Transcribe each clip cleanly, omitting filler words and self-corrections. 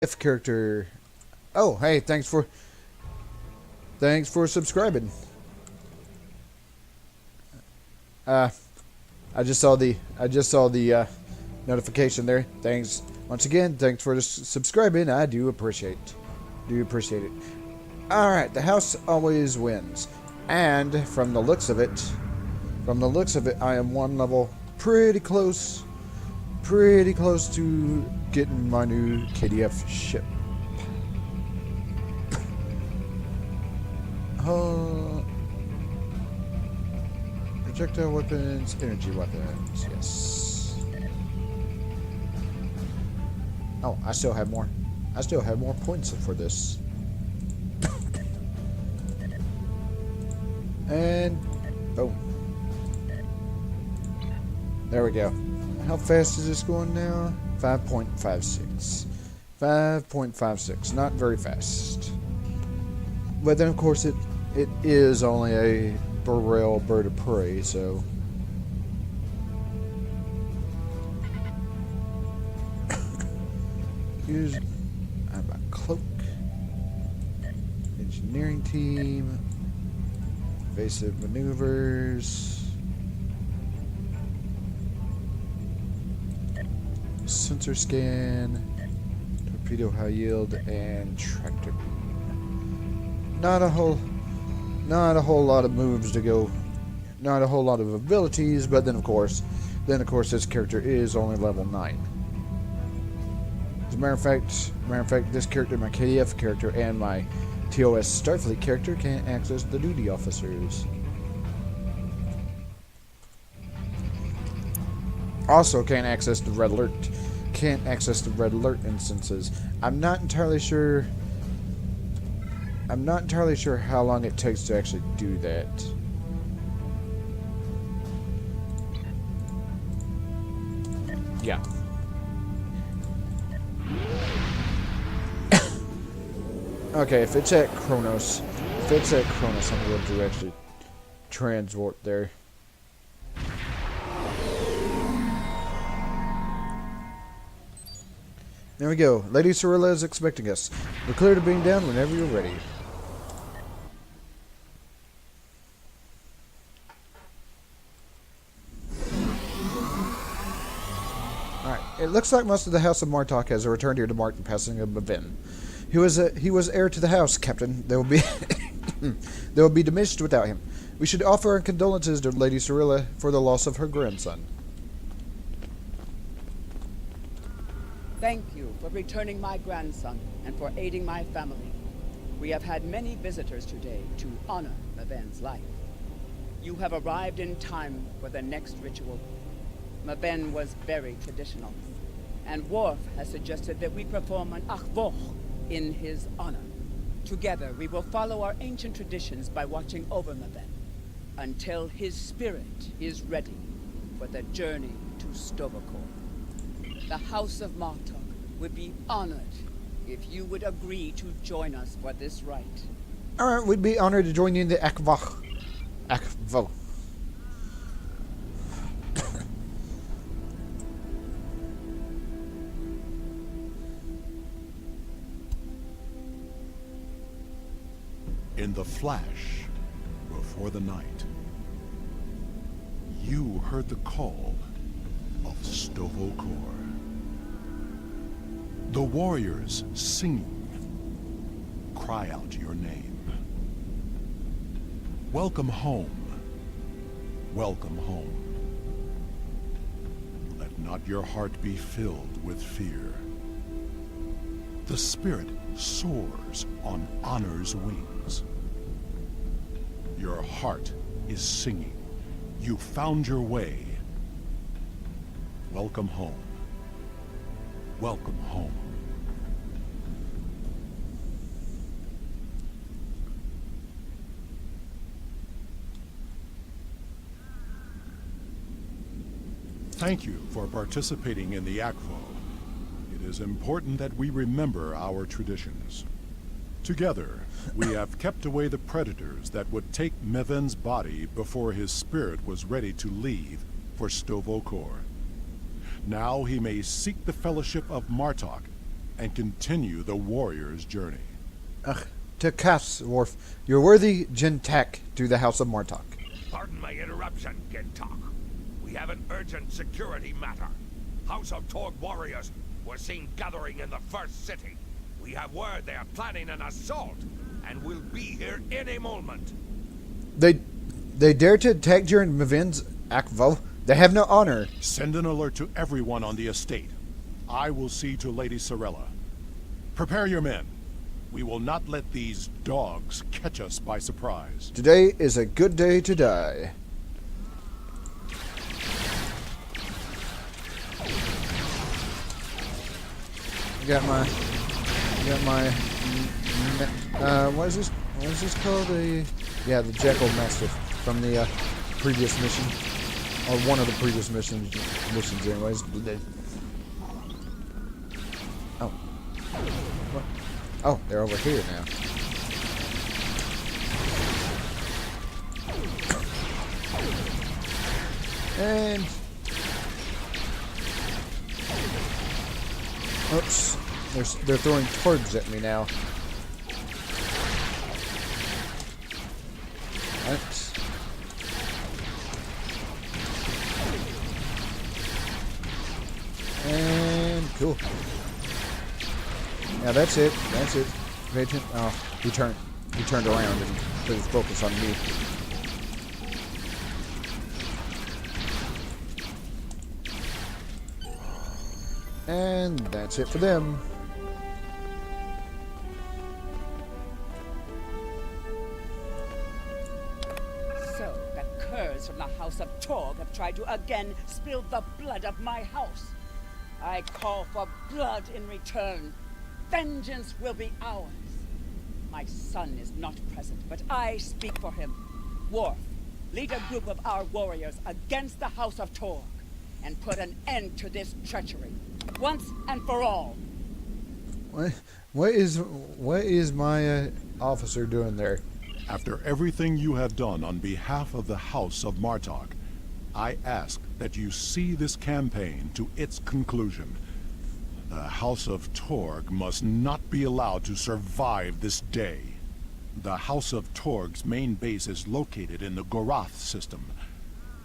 KDF character. Oh, hey, thanks for subscribing. Uh, I just saw the notification there. Thanks once again. Thanks for subscribing. I do appreciate it. All right, the house always wins, and from the looks of it, I am one level pretty close to getting my new KDF ship. Projectile weapons, energy weapons, yes. Oh, I still have more. I still have more points for this. And boom. There we go. How fast is this going now? 5.56. 5.56. Not very fast. But then, of course, it is only a Burrell bird of prey, so. Here's my cloak. Engineering team. Evasive maneuvers. Sensor scan. Torpedo high yield and tractor beam. Not a whole lot of moves to go. Not a whole lot of abilities, but then of course this character is only level 9. As a matter of fact, this character, my KDF character, and my TOS Starfleet character can't access the duty officers. Also can't access the red alert. Can't access the red alert instances. I'm not entirely sure how long it takes to actually do that. Yeah. Okay, if it's at Kronos, I'm going to actually transport there. There we go. Lady Cirilla is expecting us. We're clear to beam down whenever you're ready. Alright, it looks like most of the House of Martok has returned here to mark the passing of Mavin. He was heir to the house, Captain. They will be diminished without him. We should offer our condolences to Lady Cirilla for the loss of her grandson. Thank you for returning my grandson and for aiding my family. We have had many visitors today to honor Maven's life. You have arrived in time for the next ritual. Maven was very traditional, and Worf has suggested that we perform an achvoch in his honor. Together, we will follow our ancient traditions by watching over Maven until his spirit is ready for the journey to Stovokor. The House of Martok would be honored if you would agree to join us for this rite. Alright, we'd be honored to join you in the Akvach. Akvo. In the flash, before the night, you heard the call of Stovokor. The warriors singing, cry out your name. Welcome home. Welcome home. Let not your heart be filled with fear. The spirit soars on honor's wings. Your heart is singing. You found your way. Welcome home. Welcome home. Thank you for participating in the Akvo. It is important that we remember our traditions. Together, we have kept away the predators that would take Maven's body before his spirit was ready to leave for Stovokor. Now he may seek the fellowship of Martok and continue the warrior's journey. To Cass, Worf, your worthy Gentak to the House of Martok. Pardon my interruption, Gintok. We have an urgent security matter. House of Torg warriors were seen gathering in the first city. We have word they are planning an assault, and will be here any moment. They dare to attack during Maven's Akvo? They have no honor. Send an alert to everyone on the estate. I will see to Lady Sorella. Prepare your men. We will not let these dogs catch us by surprise. Today is a good day to die. Got my what is this called? The Jackal Mastiff from the previous mission, or one of the previous missions anyways. Oh, what? Oh, they're over here now. And oops, they're throwing torgs at me now. Right. And cool. Yeah, that's it. That's it. Agent. Oh, he turned around and put his focus on me. And that's it for them. So, the curs from the House of Torg have tried to again spill the blood of my house. I call for blood in return. Vengeance will be ours. My son is not present, but I speak for him. Worf, lead a group of our warriors against the House of Torg, and put an end to this treachery, once and for all. What is my officer doing there? After everything you have done on behalf of the House of Martok, I ask that you see this campaign to its conclusion. The House of Torg must not be allowed to survive this day. The House of Torg's main base is located in the Gorath system.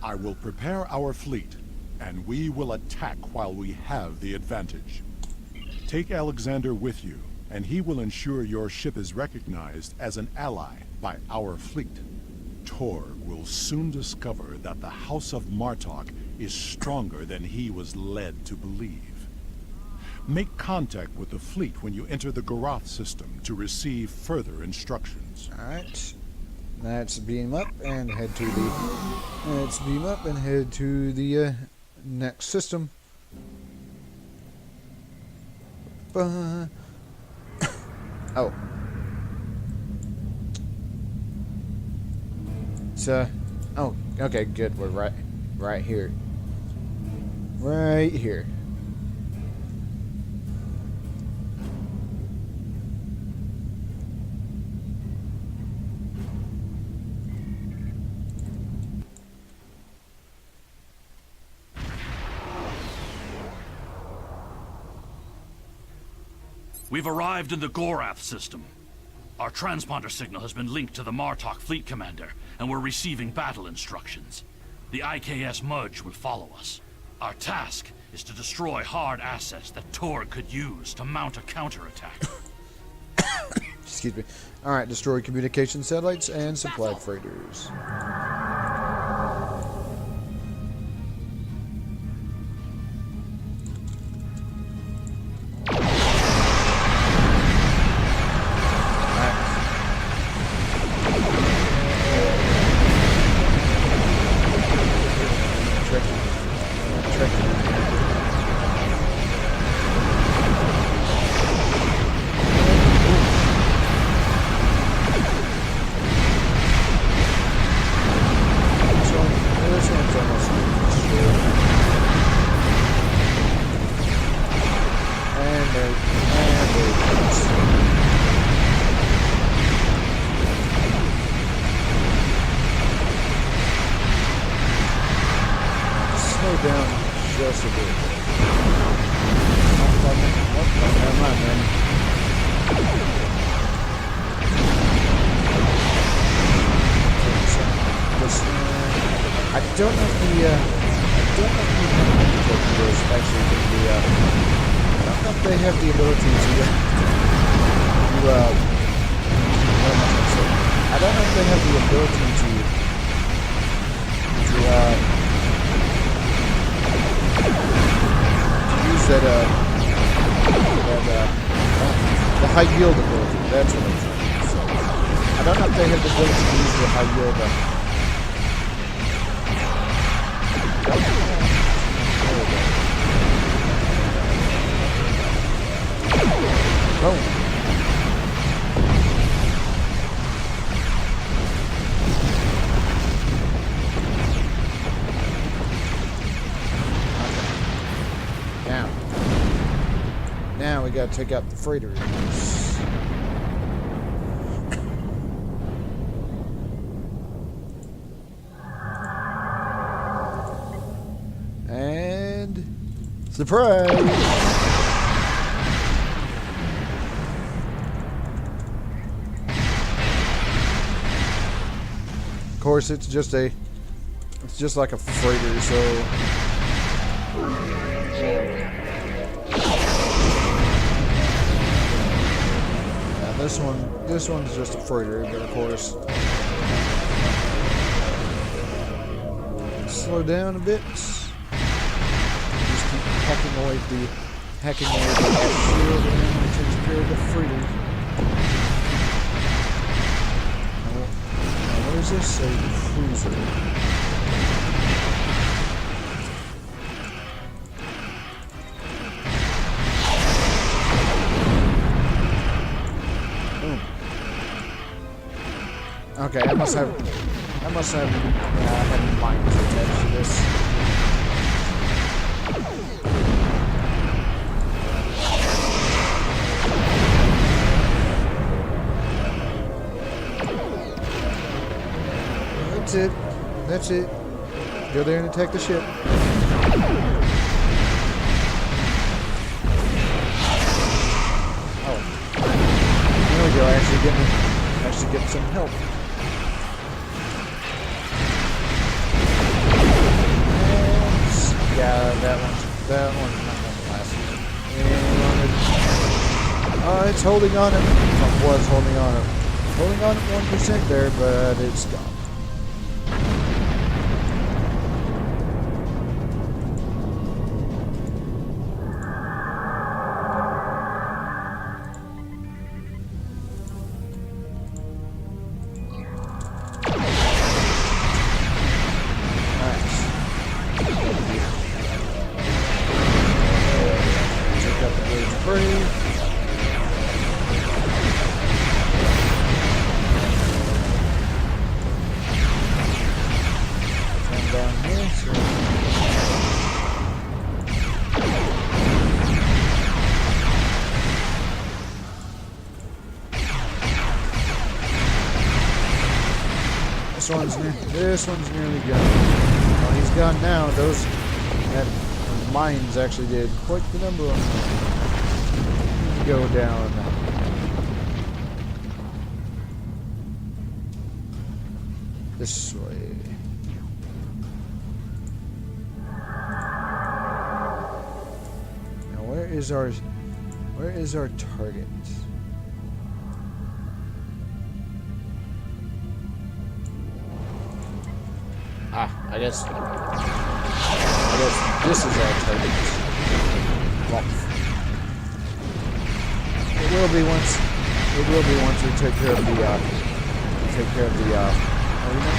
I will prepare our fleet, and we will attack while we have the advantage. Take Alexander with you, and he will ensure your ship is recognized as an ally by our fleet. Torg will soon discover that the House of Martok is stronger than he was led to believe. Make contact with the fleet when you enter the Gorath system to receive further instructions. Alright. Let's beam up and head to the next system. Oh. It's oh, okay, good. We're right here. Right here. We've arrived in the Gorath system. Our transponder signal has been linked to the Martok fleet commander, and we're receiving battle instructions. The IKS Mudge will follow us. Our task is to destroy hard assets that Torg could use to mount a counterattack. Excuse me. Alright, destroy communication satellites and supply freighters. Slow down just a bit. Oh, never mind, man. don't know if the torpedoes actually can be, I don't know if they have the ability to I don't know if they have the ability to use that, the high yield ability. That's what I'm trying to say. I don't know if they have the ability to use the high yield. Boom. Now we gotta take out the freighters. And surprise! Of course, it's just like a freighter, so this one's just a freighter, but of course, slow down a bit. Just keep hacking away the shield, and it takes care of the freighter. Now what is this? A cruiser. Okay, I must have mines attached to this. That's it. Go there and attack the ship. Oh. There we go, actually getting some help. Yeah, that one's not going to last. And it's holding on. It was holding on. Holding on at 1% there, but it's gone. This one's nearly gone. Well, he's gone now. Those mines actually did quite the number on them. Go down. This way. Now where is our target? I guess this is our target. Well, it will be once we take care of the arena.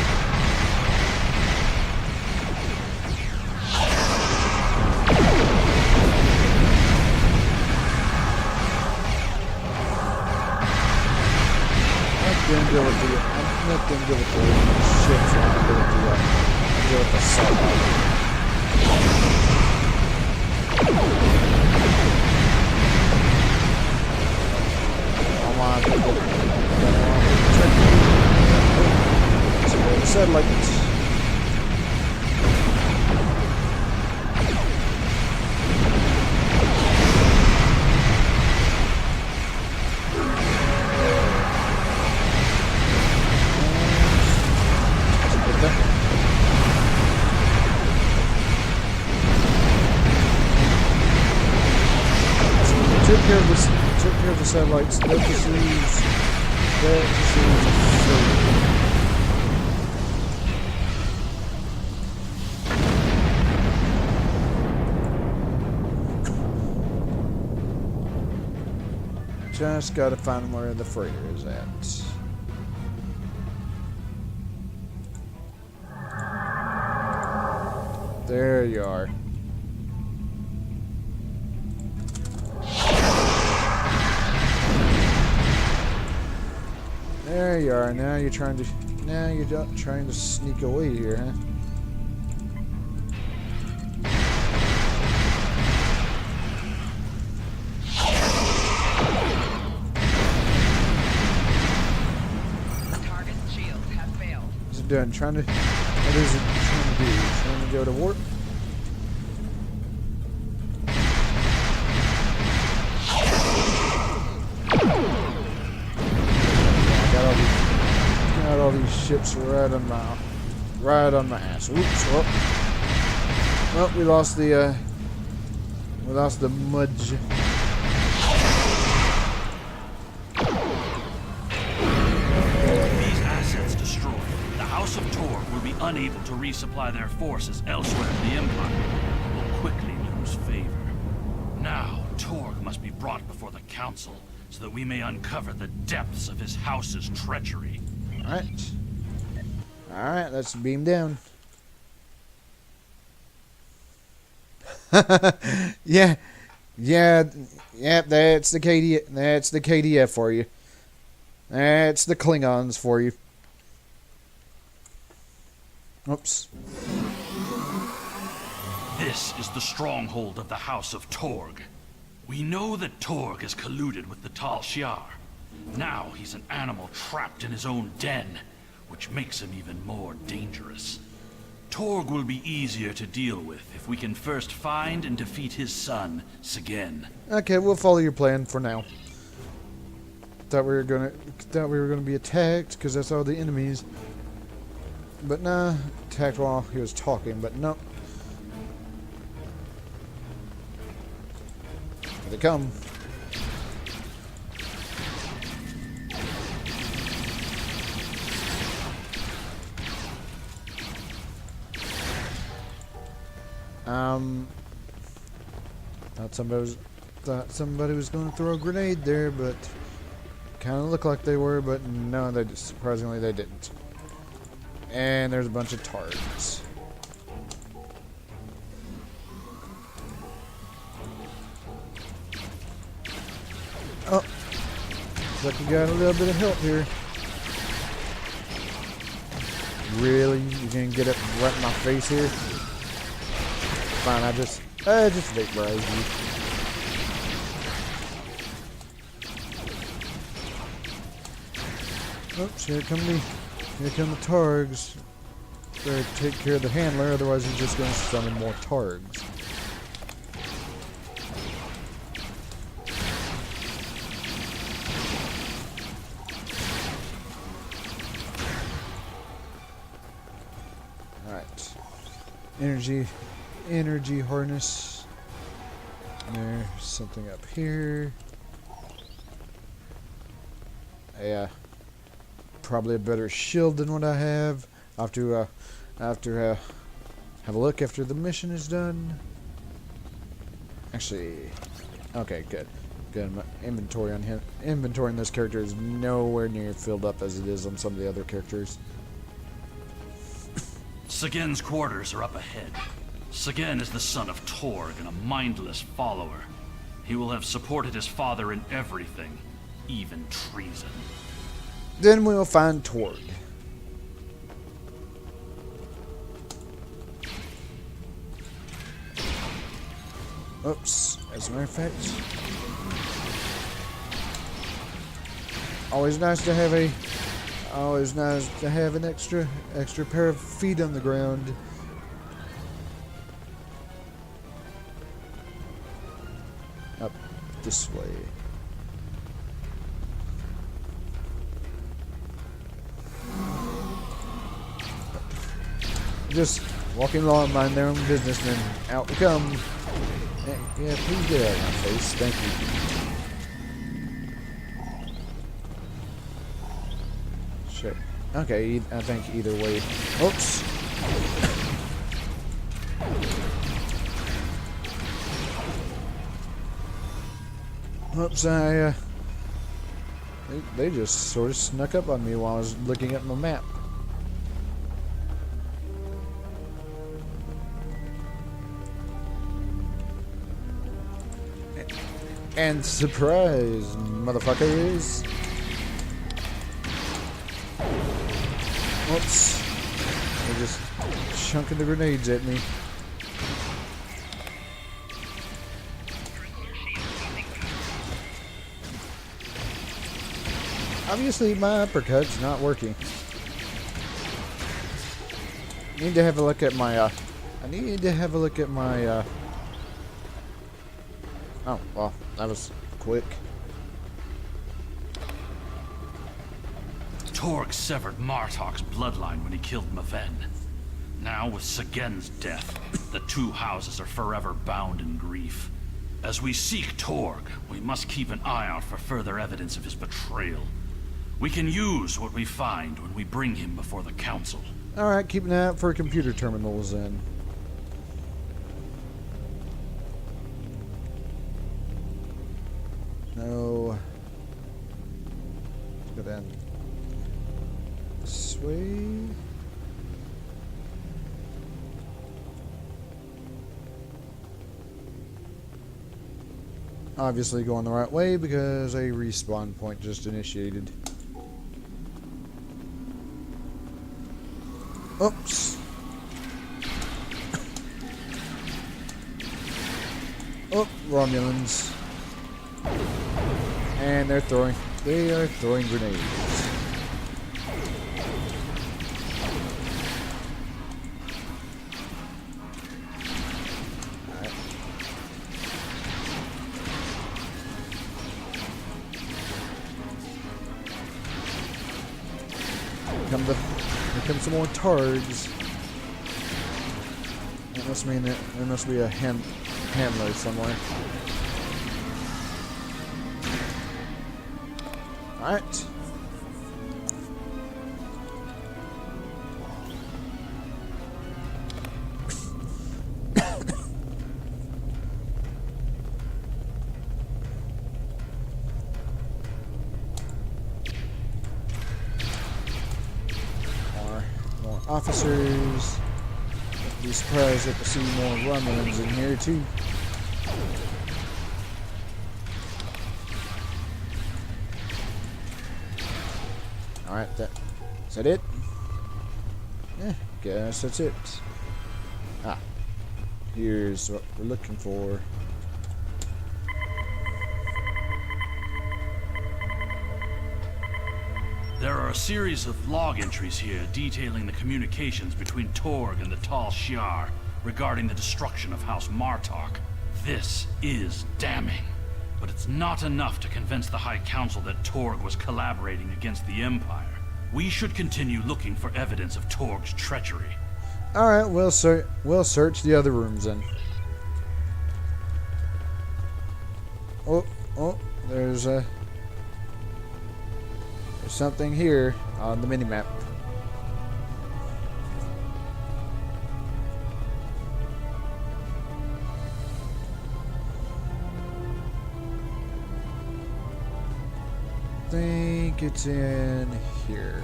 Let them go with the ships. Deal with the sun. Come on, people. The satellites. take care of the satellites. That just leaves just gotta find where the freighter is at. There you are. There you are. Now you're trying to sneak away here, huh? Target's shields have failed. What's it doing? What is it trying to do? Trying to go to warp? Got all these ships right on my ass. Oops. Well, we lost the mudge. These assets destroyed, the House of Torg will be unable to resupply their forces elsewhere in the Empire and will quickly lose favor. Now, Torg must be brought before the Council so that we may uncover the depths of his house's treachery. Alright, let's beam down. yeah, that's the KDF for you. That's the Klingons for you. Oops. This is the stronghold of the House of Torg. We know that Torg has colluded with the Tal Shiar. Now he's an animal trapped in his own den, which makes him even more dangerous. Torg will be easier to deal with if we can first find and defeat his son, Segen. Okay, we'll follow your plan for now. Thought we were gonna be attacked because that's all the enemies. But nah, attacked while he was talking, but no. Here they come. Thought somebody was going to throw a grenade there, but kind of looked like they were, but no, surprisingly they didn't. And there's a bunch of targets. Oh, looks like we got a little bit of help here. Really? You gonna get up right in my face here? Fine, I just vaporized you. Oops, here come the Targs. Better take care of the handler, otherwise he's just gonna summon more Targs. Alright. Energy harness. There's something up here. Yeah. Probably a better shield than what I have. I'll have to have a look after the mission is done. Actually, okay, good. My inventory on this character is nowhere near filled up as it is on some of the other characters. Segen's quarters are up ahead. Segen is the son of Torg and a mindless follower. He will have supported his father in everything, even treason. Then we'll find Torg. Oops, as a matter of fact. Always nice to have an extra pair of feet on the ground. Up this way. Just walking along, mind their own business, and then out we come. Yeah, please get out of my face. Thank you. Shit. Okay, I think either way. Oops. Oops, they just sort of snuck up on me while I was looking at my map. And surprise, motherfuckers. Oops. They're just chunking the grenades at me. Obviously, my uppercut's not working. I need to have a look at my, oh, well, that was quick. Torg severed Martok's bloodline when he killed Maven. Now, with Sagen's death, the two houses are forever bound in grief. As we seek Torg, we must keep an eye out for further evidence of his betrayal. We can use what we find when we bring him before the Council. Alright, keep an eye out for computer terminals then. No. Let's go down this way. Obviously going the right way because a respawn point just initiated. Oops. Oh, Romulans. And they are throwing grenades. Alright. Here come some more targs. That must mean that there must be a handler somewhere. Alright. More officers. Be surprised if I see more Romulans in here too. Alright, is that it? Yeah, guess that's it. Ah, here's what we're looking for. There are a series of log entries here detailing the communications between Torg and the Tal Shiar regarding the destruction of House Martok. This is damning, but it's not enough to convince the High Council that Torg was collaborating against the Empire. We should continue looking for evidence of Torg's treachery. Alright, we'll search the other rooms then. Oh, there's something here on the minimap. I think it's in here.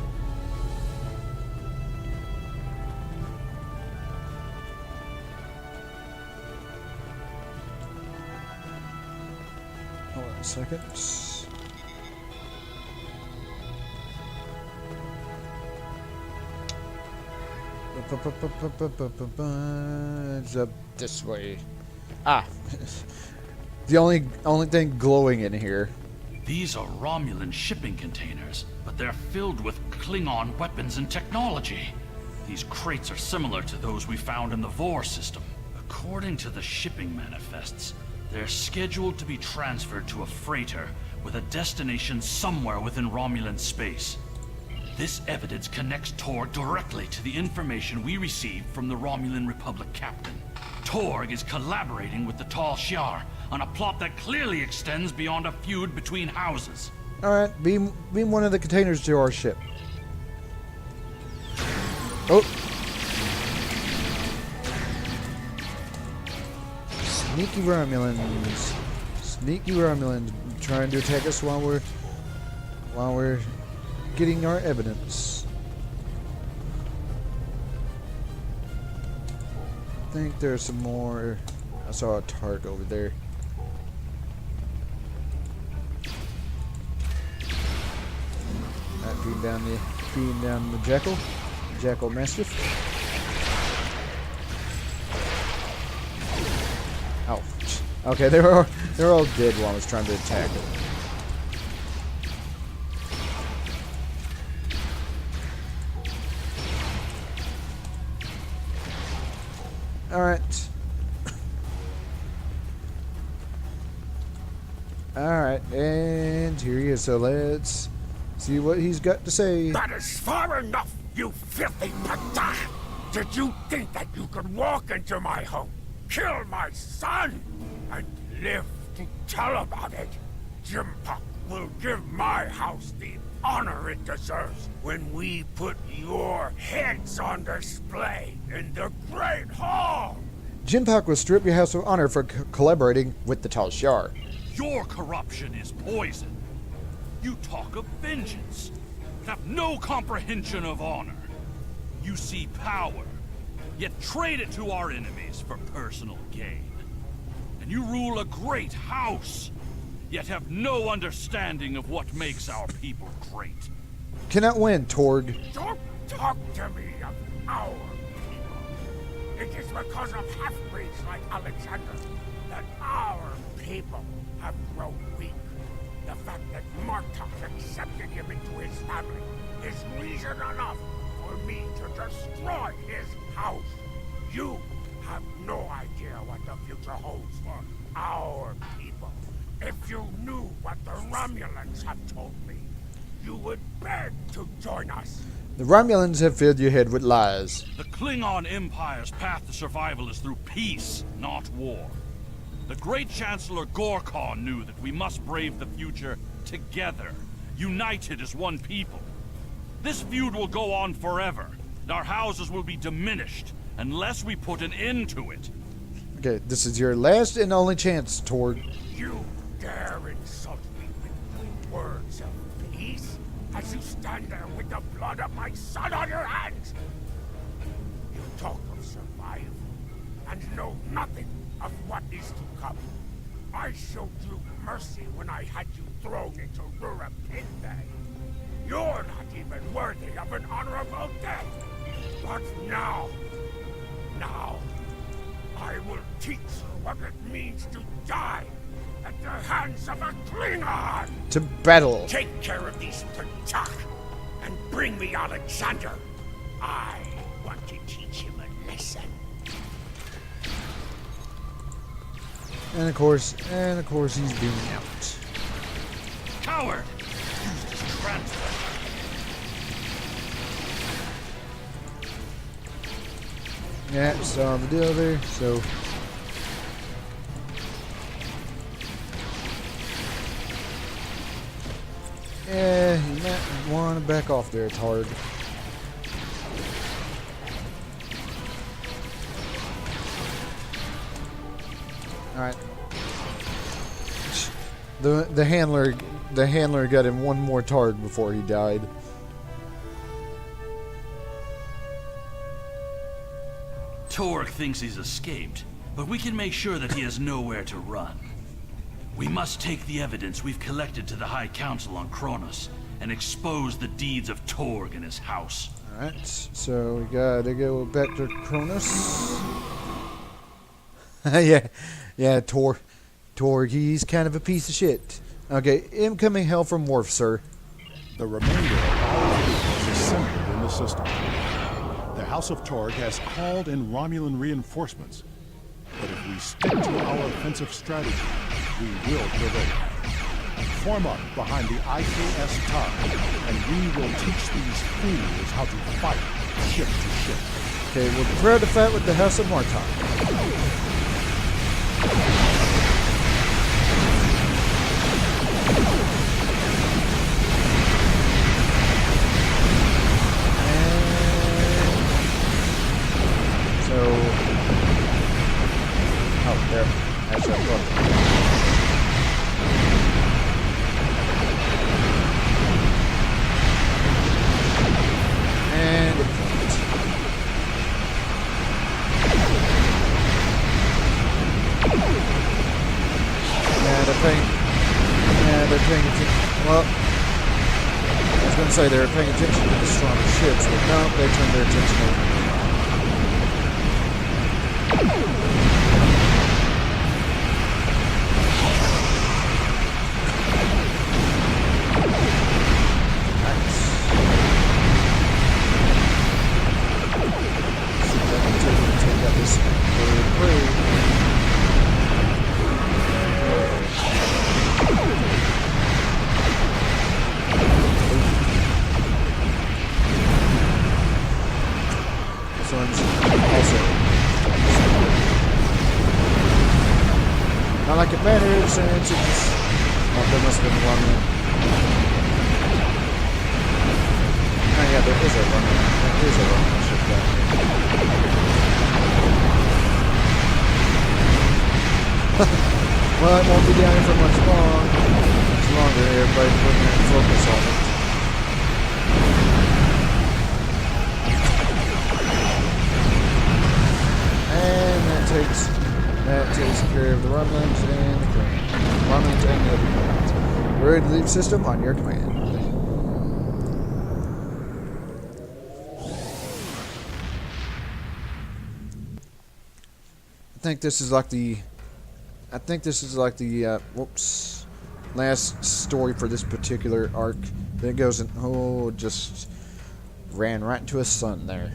Hold on a second. It's up this way. Ah, the only thing glowing in here. These are Romulan shipping containers, but they're filled with Klingon weapons and technology. These crates are similar to those we found in the Vor system. According to the shipping manifests, they're scheduled to be transferred to a freighter with a destination somewhere within Romulan space. This evidence connects Torg directly to the information we received from the Romulan Republic captain. Torg is collaborating with the Tal Shiar on a plot that clearly extends beyond a feud between houses. Alright, beam one of the containers to our ship. Oh! Sneaky Romulans. Sneaky Romulans trying to attack us while we're getting our evidence. I think there's some more. I saw a Targ over there. Feeding down the Jackal Mastiff. Oh, okay, they're all dead while I was trying to attack it. All right. All right, and here he is. So let's see what he's got to say. That is far enough, you filthy patah! Did you think that you could walk into my home, kill my son, and live to tell about it? Jimpok will give my house the honor it deserves when we put your heads on display in the Great Hall! Jimpok will strip your house of honor for collaborating with the Tal Shiar. Your corruption is poison. You talk of vengeance, but have no comprehension of honor. You see power, yet trade it to our enemies for personal gain. And you rule a great house, yet have no understanding of what makes our people great. Cannot win, Torg. Don't talk to me of our people. It is because of half-breeds like Alexander that our people have grown weak. The fact that Martok accepted him into his family is reason enough for me to destroy his house. You have no idea what the future holds for our people. If you knew what the Romulans have told me, you would beg to join us. The Romulans have filled your head with lies. The Klingon Empire's path to survival is through peace, not war. The great Chancellor Gorkon knew that we must brave the future together, united as one people. This feud will go on forever, and our houses will be diminished unless we put an end to it. Okay, this is your last and only chance, Torg. You dare insult me with words of peace as you stand there with the blood of my son on your hands? You talk of survival and know nothing of what is to come. I showed you mercy when I had you thrown into Rura Pit Bay. You're not even worthy of an honorable death. But now, I will teach you what it means to die at the hands of a Klingon! To battle. Take care of these Patak and bring me Alexander. I want to teach him a lesson. And of course he's being out. Coward! Used his transfer. Yeah, saw the deal there, so. Yeah, you might want to back off there, it's hard. Alright. The handler got him one more Targ before he died. Torg thinks he's escaped, but we can make sure that he has nowhere to run. We must take the evidence we've collected to the High Council on Kronos and expose the deeds of Torg and his house. Alright, so we gotta go back to Kronos. yeah, Torg, he's kind of a piece of shit. Okay, incoming hail from Worf, sir. The remainder of our fleet is assembled in the system. The House of Torg has called in Romulan reinforcements. But if we stick to our offensive strategy, we will prevail. Form up behind the IKS tug, and we will teach these fools how to fight ship to ship. Okay, we're prepared to fight with the House of Martok. was going to say they were paying attention to the stronger ships, but no, they turned their attention over. Nice. See if I can take out this bird prey. This one's also not like it matters, and it's just, oh, there must have been one there. Oh yeah, there is a runner. There is a runner ship down here. Well, it won't be down here for much longer. Everybody's putting their focus on it. And that takes care of the rumblings and the crane. Rumblings and the other cranes. We're ready to leave system on your command. I think this is like the whoops, last story for this particular arc. Then it goes and just ran right into a sun there.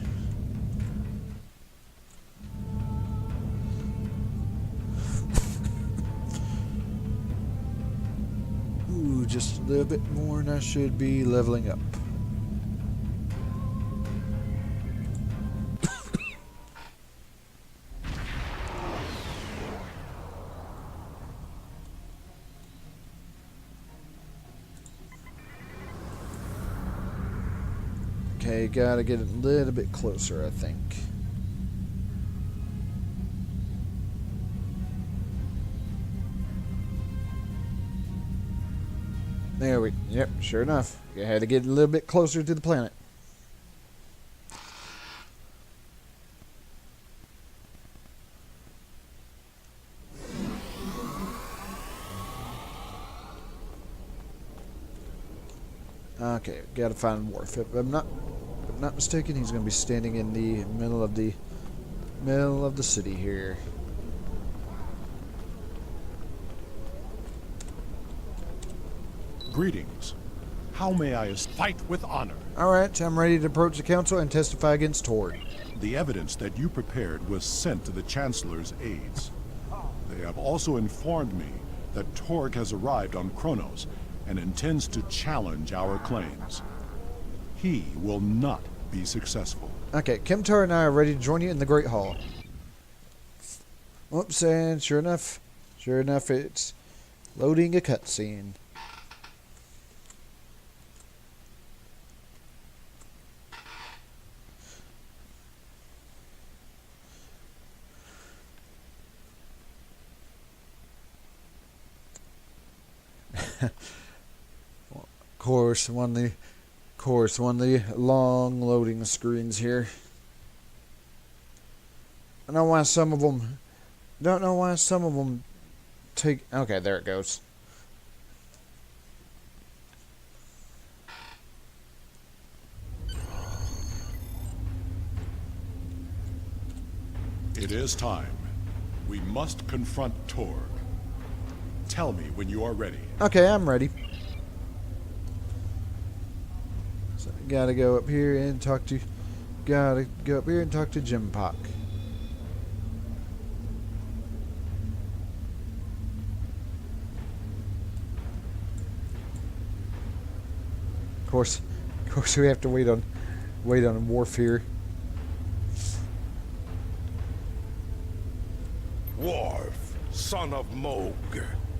Ooh, just a little bit more and I should be leveling up. Okay, gotta get a little bit closer, I think. Yep, sure enough. I had to get a little bit closer to the planet. Okay, gotta find Worf. If I'm not mistaken, he's gonna be standing in the middle of the city here. Greetings. How may I fight with honor? Alright, I'm ready to approach the council and testify against Torg. The evidence that you prepared was sent to the Chancellor's aides. They have also informed me that Torg has arrived on Kronos and intends to challenge our claims. He will not be successful. Okay, Kimtar and I are ready to join you in the Great Hall. Oops, and sure enough, it's loading a cutscene. Of course, one of the long loading screens here. I don't know why some of them take. Okay, there it goes. It is time. We must confront Torg. Tell me when you are ready. Okay, I'm ready. So gotta go up here and talk to Jim Pock. Of course we have to wait on Worf here. Worf, son of Moog,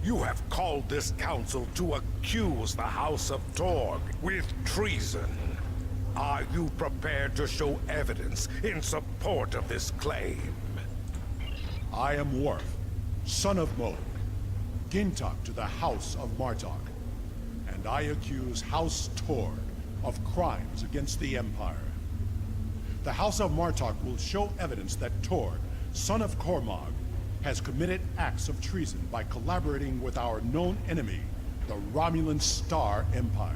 you have called this council to accuse the House of Torg with treason. Are you prepared to show evidence in support of this claim? I am Worf, son of Moog, Gintok to the House of Martok, and I accuse House Torg of crimes against the Empire. The House of Martok will show evidence that Torg, son of Cormog, has committed acts of treason by collaborating with our known enemy, the Romulan Star Empire.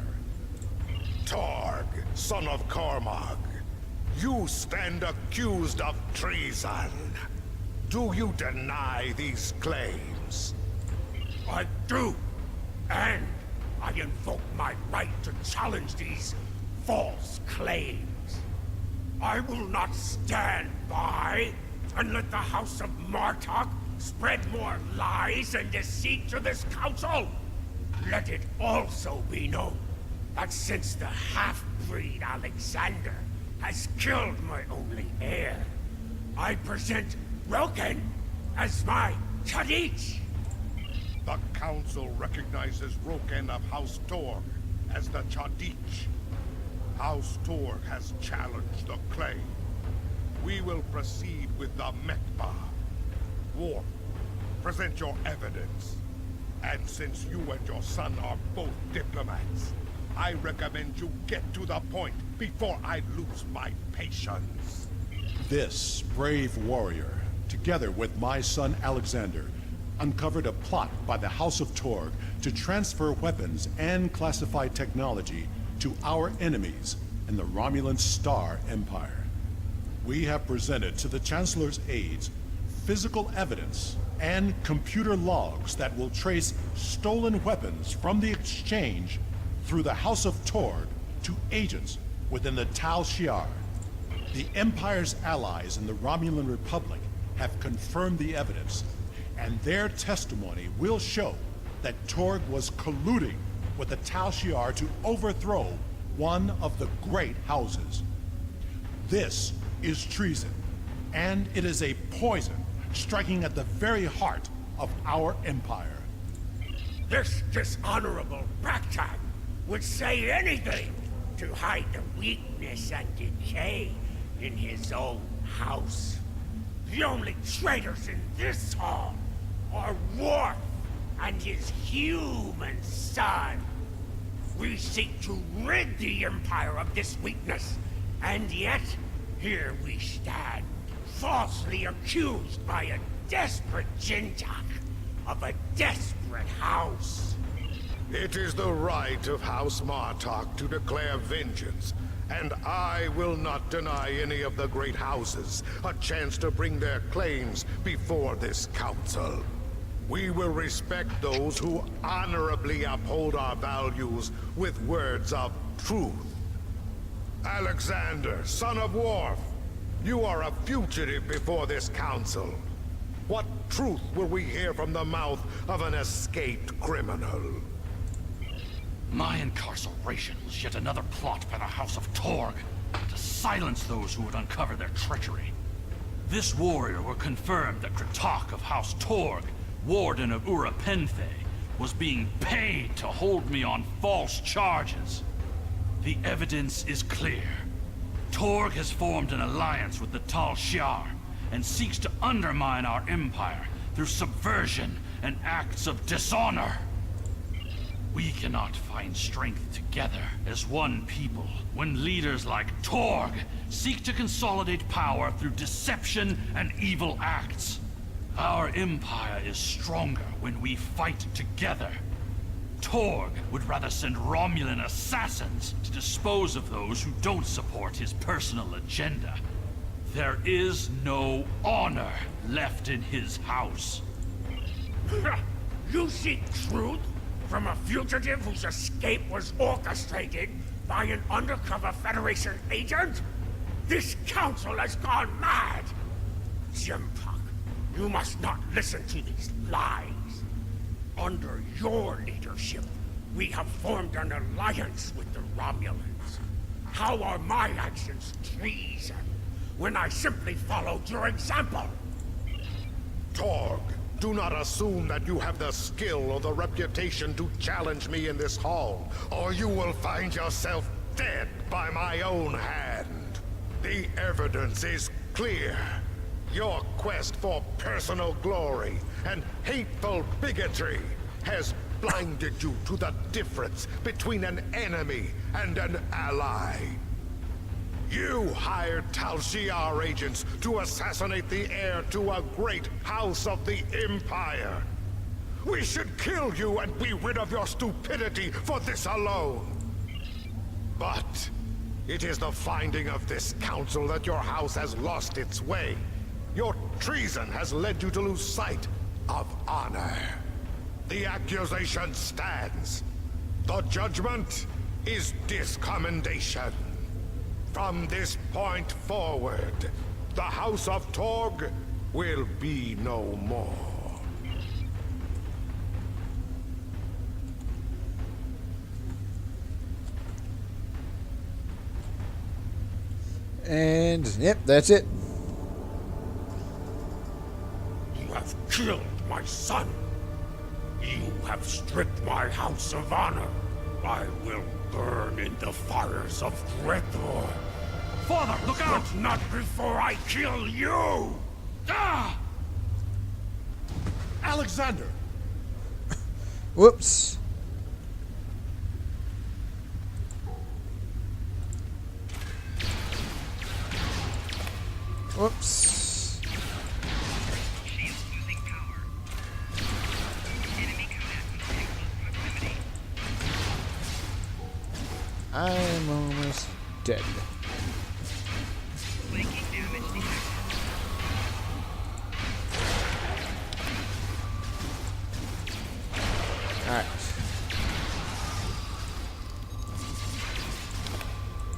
Torg, son of Cormag, you stand accused of treason. Do you deny these claims? I do. And I invoke my right to challenge these false claims. I will not stand by and let the House of Martok spread more lies and deceit to this council. Let it also be known that since the half-breed Alexander has killed my only heir, I present Roken as my Chadich. The Council recognizes Roken of House Torg as the Chadich. House Torg has challenged the claim. We will proceed with the Mekba. Worf, present your evidence. And since you and your son are both diplomats, I recommend you get to the point before I lose my patience. This brave warrior, together with my son Alexander, uncovered a plot by the House of Torg to transfer weapons and classified technology to our enemies in the Romulan Star Empire. We have presented to the Chancellor's aides physical evidence and computer logs that will trace stolen weapons from the exchange through the House of Torg to agents within the Tal Shiar. The Empire's allies in the Romulan Republic have confirmed the evidence, and their testimony will show that Torg was colluding with the Tal Shiar to overthrow one of the great houses. This is treason, and it is a poison striking at the very heart of our empire. This dishonorable ragtag would say anything to hide the weakness and decay in his own house. The only traitors in this hall are Worf and his human son. We seek to rid the Empire of this weakness, and yet here we stand, falsely accused by a desperate Jintak of a desperate house. It is the right of House Martok to declare vengeance, and I will not deny any of the great houses a chance to bring their claims before this council. We will respect those who honorably uphold our values with words of truth. Alexander, son of Worf, you are a fugitive before this council. What truth will we hear from the mouth of an escaped criminal? My incarceration was yet another plot by the House of Torg to silence those who would uncover their treachery. This warrior will confirm that Kratok of House Torg, Warden of Ura Penthe, was being paid to hold me on false charges. The evidence is clear. Torg has formed an alliance with the Tal Shiar and seeks to undermine our empire through subversion and acts of dishonor. We cannot find strength together as one people when leaders like Torg seek to consolidate power through deception and evil acts. Our empire is stronger when we fight together. Torg would rather send Romulan assassins to dispose of those who don't support his personal agenda. There is no honor left in his house. You seek truth from a fugitive whose escape was orchestrated by an undercover Federation agent? This council has gone mad! Jimpuck, you must not listen to these lies. Under your leadership, we have formed an alliance with the Romulans. How are my actions treason when I simply followed your example? Torg, do not assume that you have the skill or the reputation to challenge me in this hall, or you will find yourself dead by my own hand. The evidence is clear. Your quest for personal glory and hateful bigotry has blinded you to the difference between an enemy and an ally. You hired Tal Shiar agents to assassinate the heir to a great house of the Empire. We should kill you and be rid of your stupidity for this alone. But it is the finding of this council that your house has lost its way. Your treason has led you to lose sight of honor. The accusation stands. The judgment is discommendation. From this point forward, the House of Torg will be no more. And, yep, that's it. You have killed my son. You have stripped my house of honor. I will burn in the fires of Gretor. Father, look out! But not before I kill you! Ah! Alexander! Whoops. Whoops. Shields losing power. Enemy combat proximity. I'm almost dead. Flanking damage detected. Alright.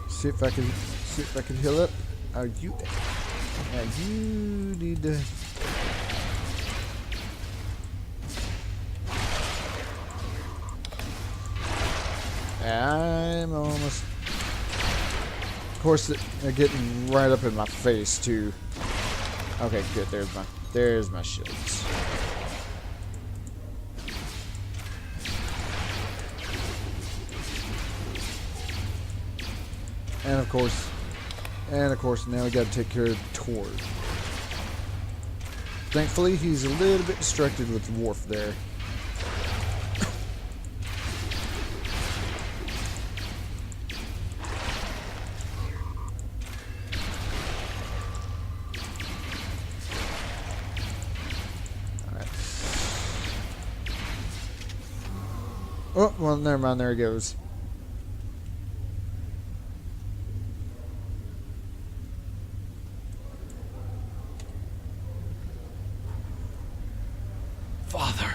See if I can heal it. Oh, you. Yeah, you need to. I'm almost. Of course, they're getting right up in my face too. Okay, good. There's my shields. And of course, now we got to take care of Torg. Thankfully, he's a little bit distracted with Worf there. Alright. Oh, well, never mind. There he goes. Father,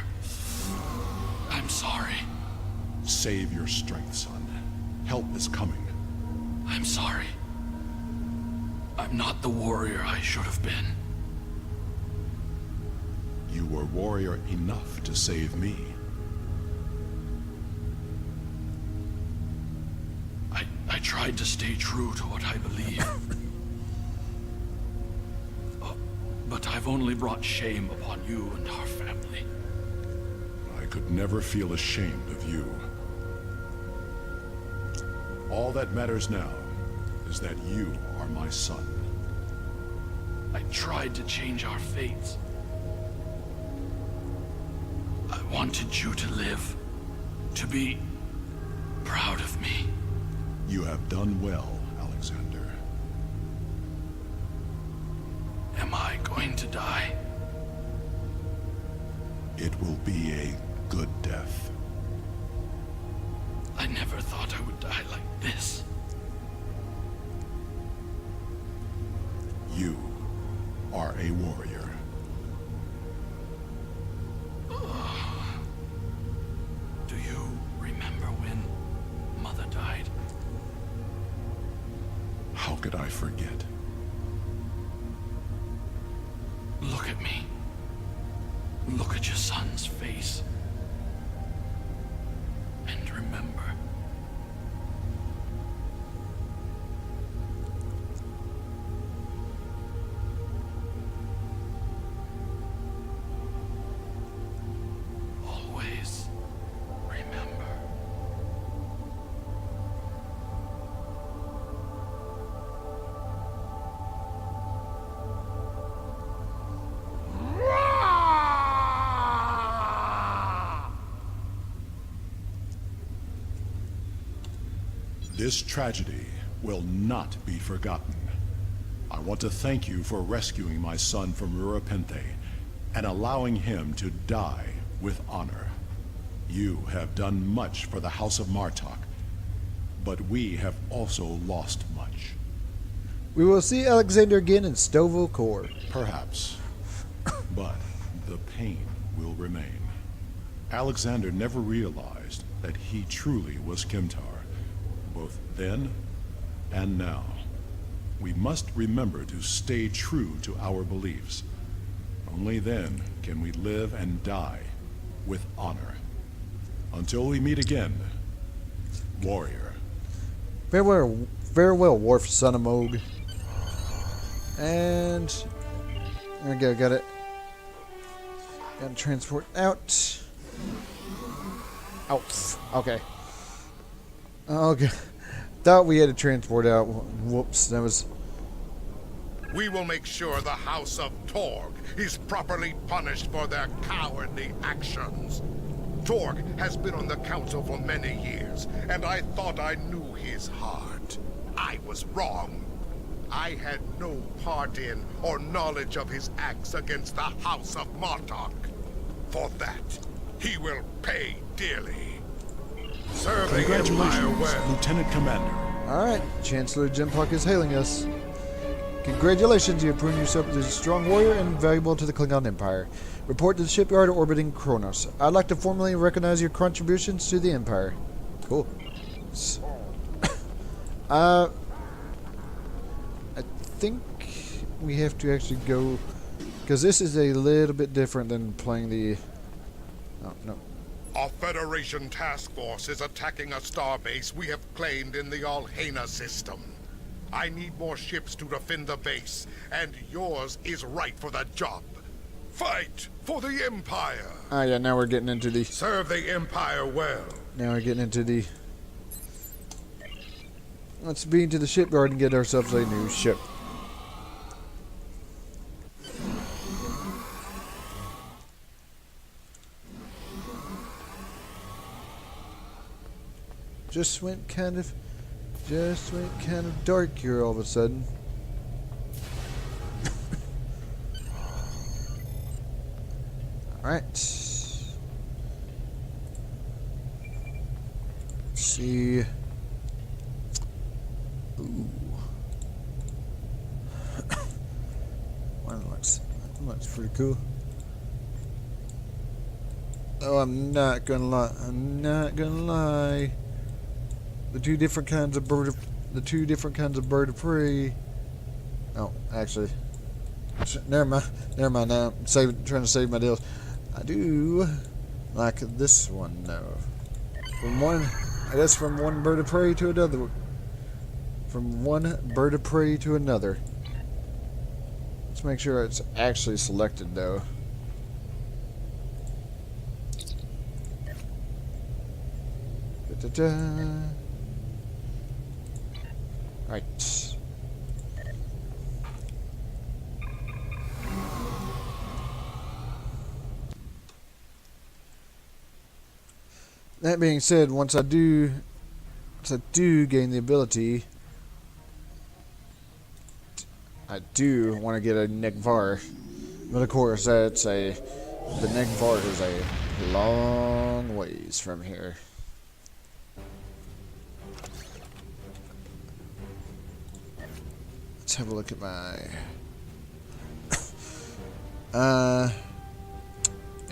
I'm sorry. Save your strength, son. Help is coming. I'm sorry. I'm not the warrior I should have been. You were warrior enough to save me. I tried to stay true to what I believe. But I've only brought shame upon you and our family. I could never feel ashamed of you. All that matters now is that you are my son. I tried to change our fates. I wanted you to live, to be proud of me. You have done well, Alexander. Am I going to die? It will be a good death. I never thought I would die like this. You are a warrior. Do you remember when Mother died? How could I forget? Look at me. Look at your son's face. And remember. Always remember. This tragedy will not be forgotten. I want to thank you for rescuing my son from Urapente and allowing him to die with honor. You have done much for the House of Martok, but we have also lost much. We will see Alexander again in Stovall Core. Perhaps. But the pain will remain. Alexander never realized that he truly was Kimtar, both then and now. We must remember to stay true to our beliefs. Only then can we live and die with honor. Until we meet again, warrior. Farewell, Worf, son of Moog. And there we go, got it. Got to transport out. Out. Okay. Okay. Thought we had to transport out. Whoops, that was. We will make sure the House of Torg is properly punished for their cowardly actions. Torg has been on the council for many years, and I thought I knew his heart. I was wrong. I had no part in or knowledge of his acts against the House of Martok. For that, he will pay dearly. Serve the Empire Congratulations, well. Lieutenant Commander. Alright, Chancellor Jimpuck is hailing us. Congratulations, you have proven yourself as a strong warrior and valuable to the Klingon Empire. Report to the shipyard orbiting Kronos. I'd like to formally recognize your contributions to the Empire. Cool. I think we have to actually go, because this is a little bit different than playing the... Oh, no. A Federation task force is attacking a starbase we have claimed in the Alhena system. I need more ships to defend the base, and yours is right for the job. Fight for the Empire! Ah, yeah, now we're getting into the... Serve the Empire well. Now we're getting into the... Let's be into the shipyard and get ourselves a new ship. Just went kind of dark here all of a sudden. Alright. Let's see. Ooh. That looks pretty cool. Oh, I'm not gonna lie. The two different kinds of bird of prey. Oh, actually, never mind. Now I'm trying to save my deals. I do like this one though. From one bird of prey to another. From one bird of prey to another. Let's make sure it's actually selected though. Da-da-da. Right. That being said, once I do gain the ability, I do want to get a Negvar, but of course the Negvar is a long ways from here. Let's have a look at my... yeah,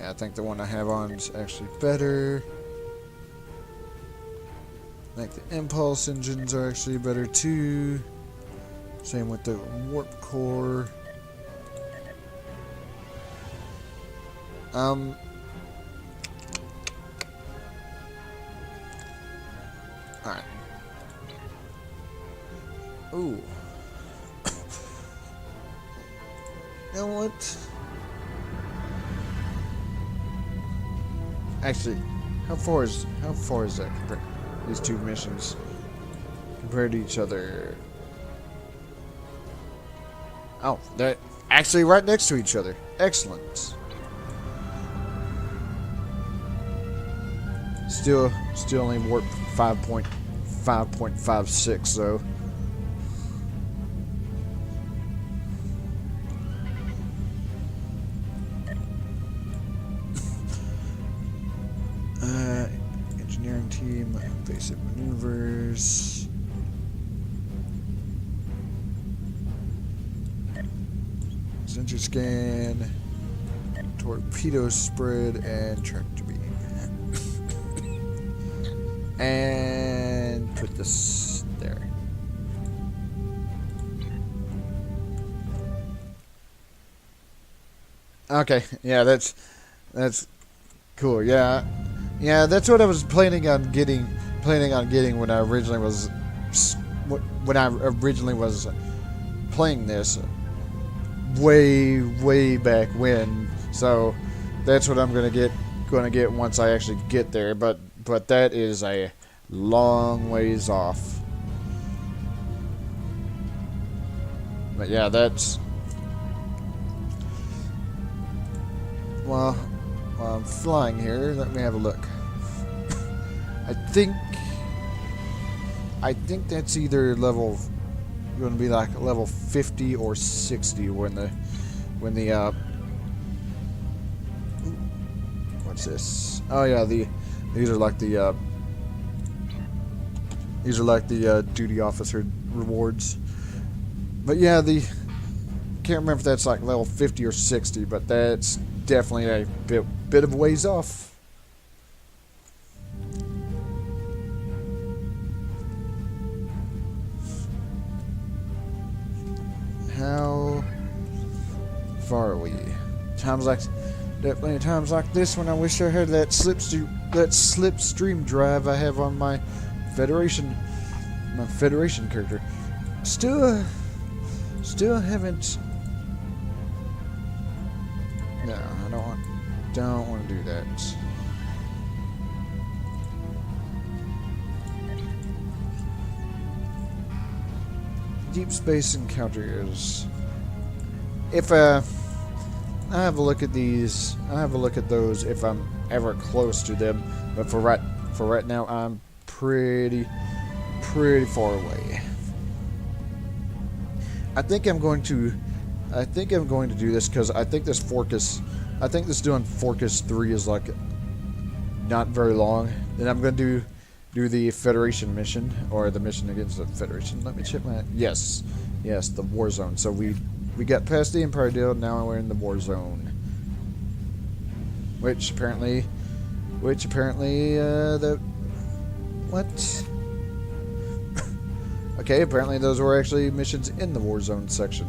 I think the one I have on is actually better. I think the impulse engines are actually better too. Same with the warp core. Alright. Ooh. You know what? Actually, how far is that compared? These two missions compared to each other? Oh, they're actually right next to each other. Excellent. Still only warp 5.56 though. Engineering team, base Exit maneuvers. Sensor scan. Torpedo spread and tractor beam. And put this there. Okay, yeah, that's cool. Yeah, that's what I was planning on getting when I originally was playing this way back when. So that's what I'm gonna get once I actually get there. But that is a long ways off. But yeah, that's well, while I'm flying here, let me have a look. I think that's either level going to be like level 50 or 60 when the what's this? Oh yeah, these are like the duty officer rewards. But yeah, can't remember if that's like level 50 or 60, but that's definitely a bit of ways off. How far are we? Definitely times like this when I wish I had that slipstream drive I have on my Federation character. Still haven't. No, I don't want to do that. Deep space encounters. If I have a look at these, I have a look at those if I'm ever close to them. But for right now, I'm pretty far away. I think I'm going to do this because I think this doing Forcus 3 is like not very long. Then I'm going to do the Federation mission, or the mission against the Federation. Let me check my yes, the war zone. So we got past the Empire deal. Now we're in the war zone, which apparently the what? Okay, apparently those were actually missions in the war zone section.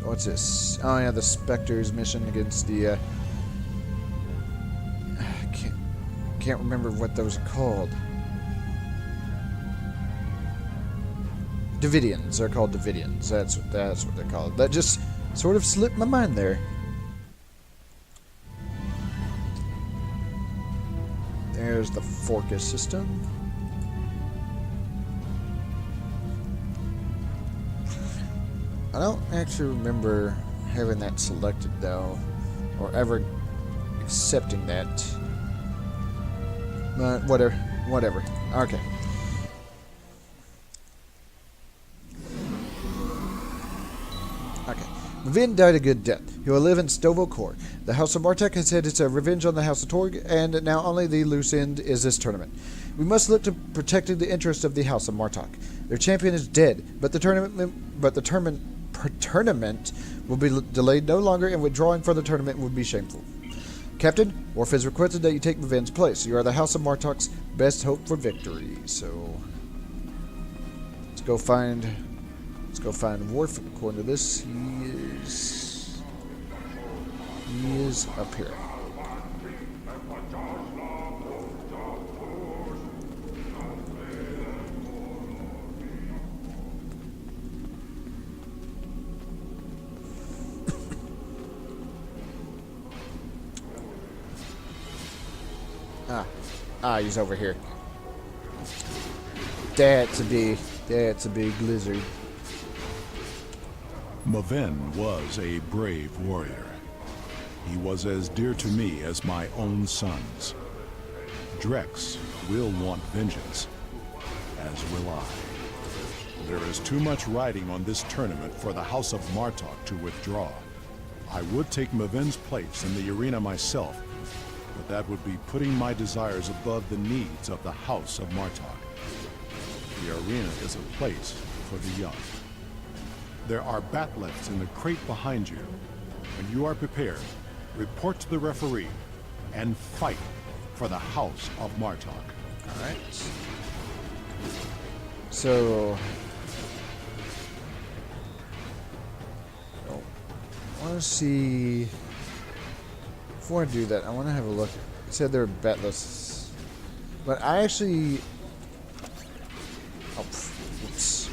What's this? Oh yeah, the Spectres mission against the can't remember what those are called. Davidians. They're called Davidians. That's what they're called. That just sort of slipped my mind there. There's the Forcus system. I don't actually remember having that selected though, or ever accepting that. But whatever. Okay. Vin died a good death. He will live in Stovo Core. The House of Martek has had its revenge on the House of Torg, and now only the loose end is this tournament. We must look to protecting the interests of the House of Martek. Their champion is dead, but the tournament will be delayed no longer, and withdrawing from the tournament would be shameful. Captain, Worf has requested that you take Viven's place. You are the House of Martek's best hope for victory. So let's go find Worf. According to this, he is up here. He's over here. That's a big lizard. Maven was a brave warrior. He was as dear to me as my own sons. Drex will want vengeance, as will I. There is too much riding on this tournament for the House of Martok to withdraw. I would take Maven's place in the arena myself, but that would be putting my desires above the needs of the House of Martok. The arena is a place for the young. There are batlets in the crate behind you. When you are prepared, report to the referee and fight for the House of Martok. Alright. So... I want to see... Before I do that, I want to have a look. It said there were bet lists. But I actually... Oh, oops.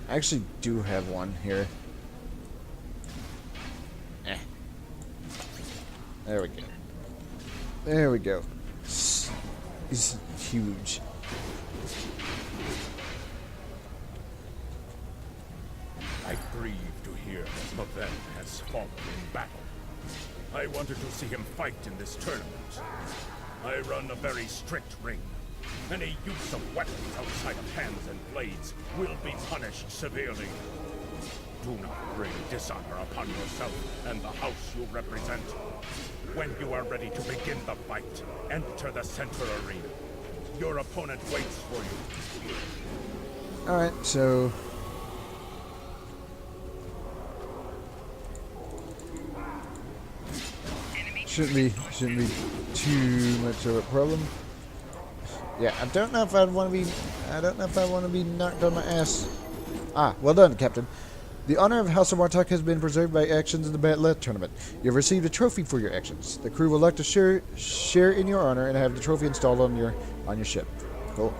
I actually do have one here. There we go. There we go. He's huge. I grieve to hear that Maven has fallen in battle. I wanted to see him fight in this tournament. I run a very strict ring. Any use of weapons outside of hands and blades will be punished severely. Do not bring dishonor upon yourself and the house you represent. When you are ready to begin the fight, enter the center arena. Your opponent waits for you. Alright, so... Shouldn't be too much of a problem. Yeah, I don't know if I want to be knocked on my ass. Ah, well done, Captain. The honor of House of Martok has been preserved by actions in the Batlet tournament. You have received a trophy for your actions. The crew will like to share in your honor and have the trophy installed on your ship. Cool.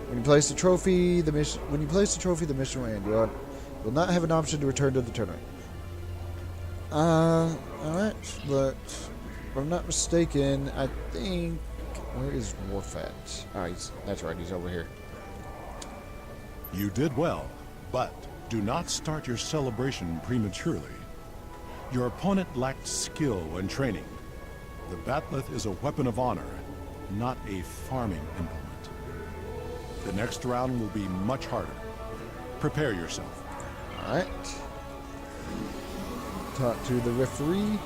When you place the trophy, the mission will end. You will not have an option to return to the tournament. Alright, but if I'm not mistaken, I think... Where is Warfat? Oh, that's right, he's over here. You did well, but do not start your celebration prematurely. Your opponent lacked skill and training. The Batleth is a weapon of honor, not a farming implement. The next round will be much harder. Prepare yourself. Alright. Talk to the referee.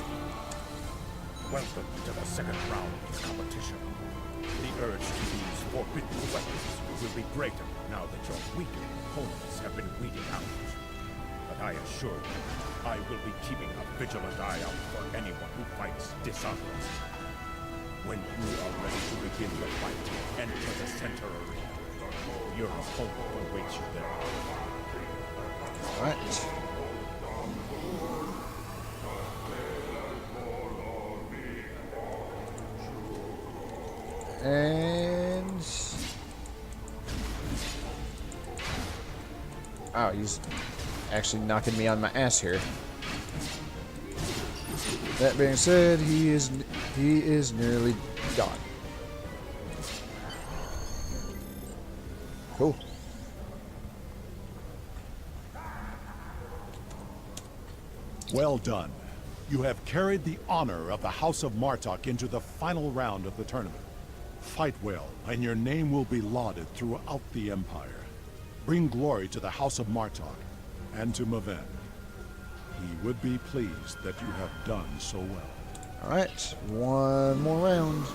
Welcome to the second round of the competition. The urge to use forbidden weapons will be greater now that your weaker opponents have been weeded out. But I assure you, I will be keeping a vigilant eye out for anyone who fights dishonorably. When you are ready to begin the fight, enter the center arena. Your opponent will wait you there. Alright. And... Oh, he's actually knocking me on my ass here. That being said, he is nearly gone. Cool. Well done. You have carried the honor of the House of Martok into the final round of the tournament. Fight well, and your name will be lauded throughout the Empire. Bring glory to the House of Martok and to Maven. He would be pleased that you have done so well. Alright, one more round.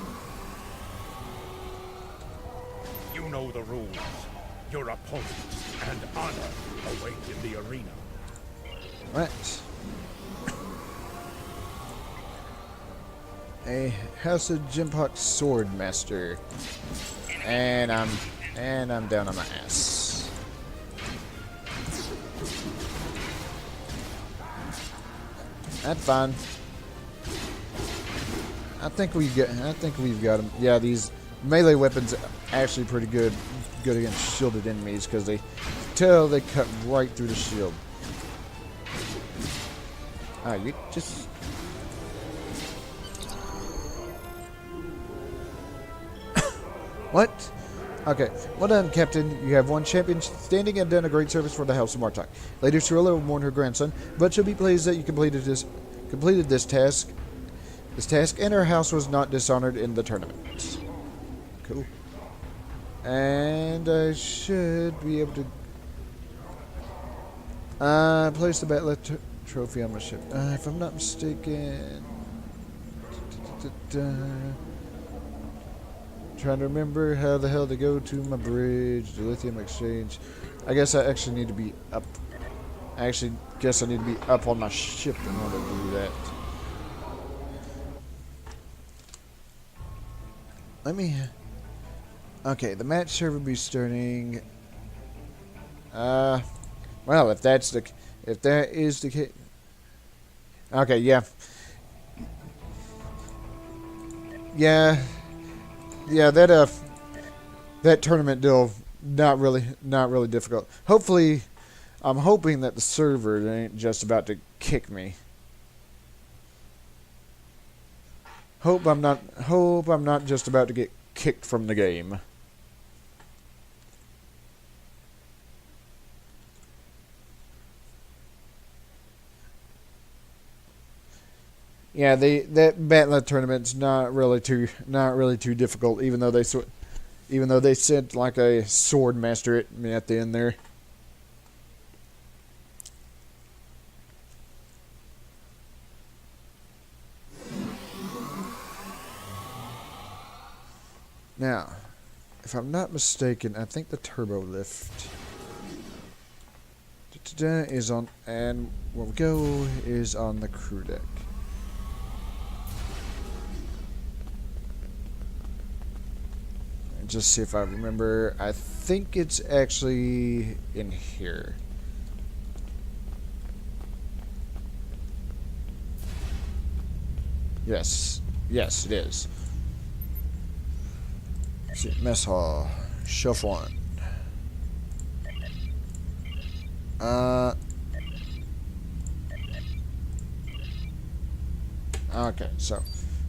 You know the rules. Your opponent and honor await in the arena. Alright. A House of Jimpok Sword Master. And I'm down on my ass. That's fine. I think we've got him. Yeah, these melee weapons are actually pretty good against shielded enemies because they cut right through the shield. Ah, you just... What? Okay. Well done, Captain. You have won champion standing and done a great service for the House of Martok. Lady Cirilla will mourn her grandson, but she'll be pleased that you completed this task. And her house was not dishonored in the tournament. Cool. And I should be able to place the Battle Trophy on my ship. If I'm not mistaken... Trying to remember how the hell to go to my bridge, the lithium exchange. I guess I actually need to be up. I actually guess I need to be up on my ship in order to do that. Let me... Okay, the match server will be starting... Well, if that is the case... Okay, yeah. Yeah, that tournament deal, not really difficult. Hopefully, I'm hoping that the server ain't just about to kick me. Hope I'm not just about to get kicked from the game. Yeah, that Battler tournament's not really too difficult, even though they sent like a sword master at me at the end there. Now, if I'm not mistaken, I think the turbo lift is on, and where we go is on the crew deck. Just see if I remember. I think it's actually in here. Yes, it is. Let's see, mess hall, shelf 1. Okay, so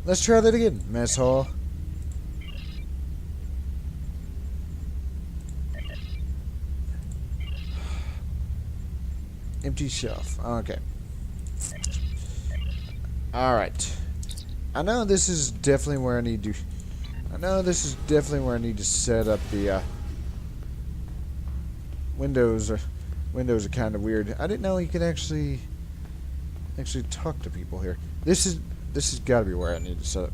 let's try that again. Mess hall. Empty shelf. Okay. Alright. I know this is definitely where I need to... set up the, Windows are kind of weird. I didn't know you could actually talk to people here. This has got to be where I need to set up.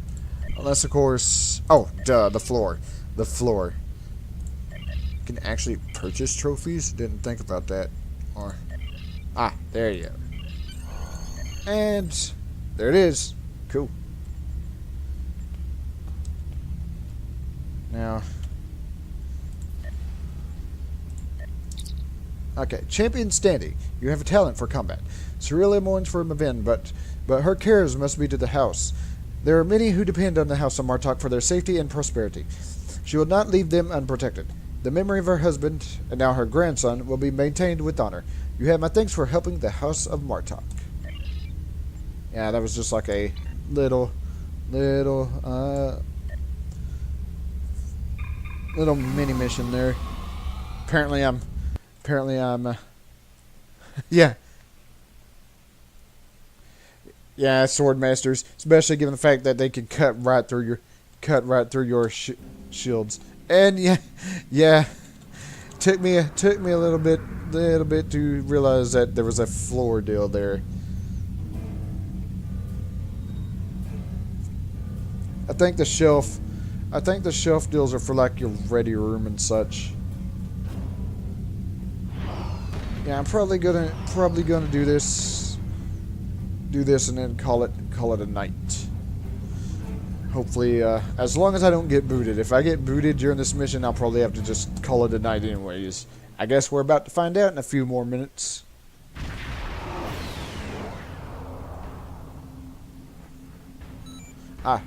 Unless, of course... Oh, duh, the floor. The floor. You can actually purchase trophies? Didn't think about that. Or... Ah, there you go. And there it is. Cool. Now, okay, champion standing. You have a talent for combat. Cerelia mourns for Maven, but her cares must be to the house. There are many who depend on the house of Martok for their safety and prosperity. She will not leave them unprotected. The memory of her husband, and now her grandson, will be maintained with honor. You have my thanks for helping the House of Martok. Yeah, that was just like a little mini mission there. Apparently I'm yeah, sword masters, especially given the fact that they can cut right through your shields. And yeah, took me a little bit to realize that there was a floor deal there. I think the shelf deals are for like your ready room and such. Yeah, I'm probably gonna do this and then call it a night. Hopefully, as long as I don't get booted. If I get booted during this mission, I'll probably have to just call it a night anyways. I guess we're about to find out in a few more minutes. Ah.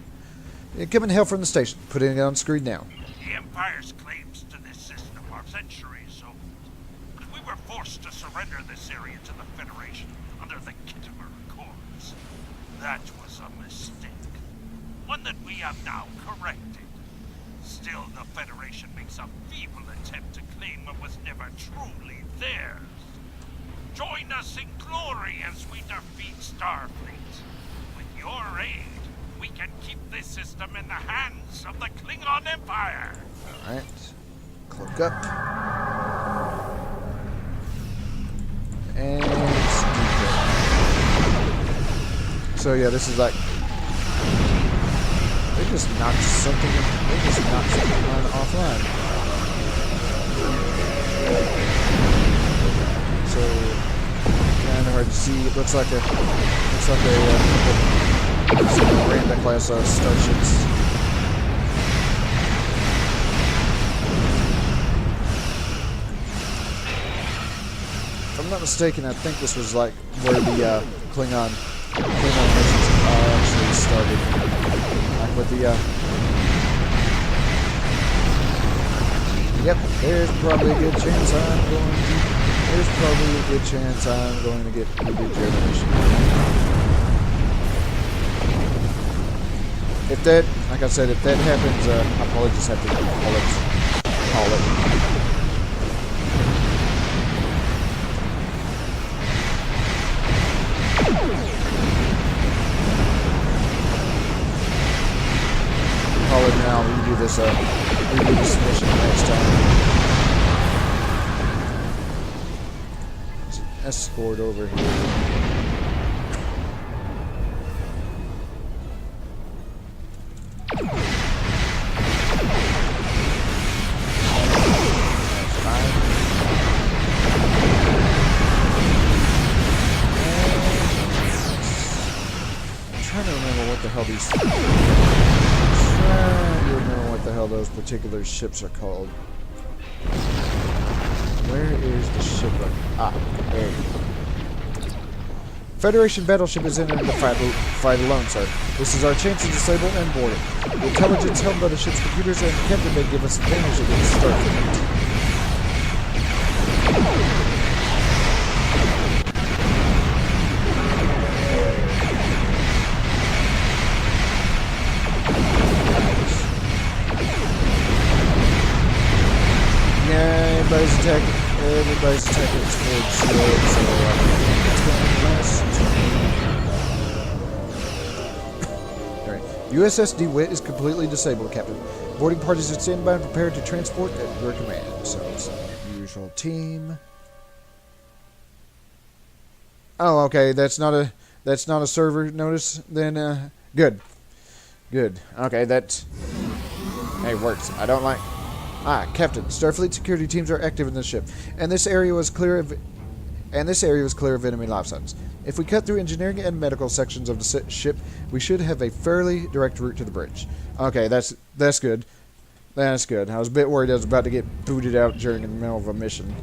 Coming hail from the station. Putting it on screen now. The Empire's claims to this system are centuries old. We were forced to surrender this area to the Federation under the Kittimer Accords. That was a mistake. One that we have now corrected. Still, the Federation makes a feeble attempt to claim what was never truly theirs. Join us in glory as we defeat Starfleet. With your aid, we can keep this system in the hands of the Klingon Empire. Alright. Cloak up. And so yeah, this is like just knocked something. They just knocked something offline. So kind of hard to see. It looks like a Miranda class starships. If I'm not mistaken, I think this was like where the Klingon missions actually started. Like with the Yep, there's probably a good chance I'm going to get booted generation. If that, like I said, if that happens, I'll probably just have to call it. Call it now. We do this mission next time. There's an escort over here. Those particular ships are called. Where is the ship? There you go. Federation battleship is entering the fight alone, sir. This is our chance to disable and board it. The intelligence held by the ship's computers and captain may give us advantage against Starfleet. Everybody's attacking its forward shield, so it's going to last. Alright. USS DeWitt is completely disabled, Captain. Boarding parties are standby and prepared to transport at your command. So it's the usual team. Oh, okay. That's not a server notice. Then good. Okay, that works. I don't like. Captain, Starfleet security teams are active in this ship, and this area was clear of enemy life signs. If we cut through engineering and medical sections of the ship, we should have a fairly direct route to the bridge. Okay, that's good. That's good. I was a bit worried I was about to get booted out during the middle of a mission.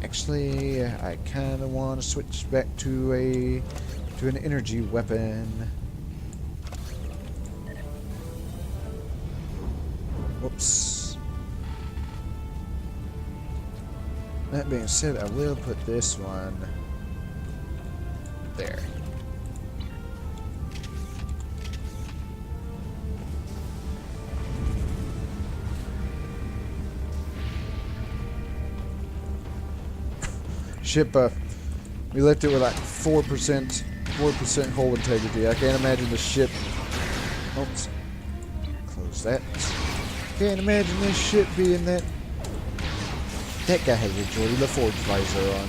Actually, I kind of want to switch back to an energy weapon. Whoops. That being said, I will put this one there. Ship, we left it with like 4% hull integrity. I can't imagine the ship. Oops. Close that. Can't imagine this ship being that. That guy has a Geordie LaForge visor on.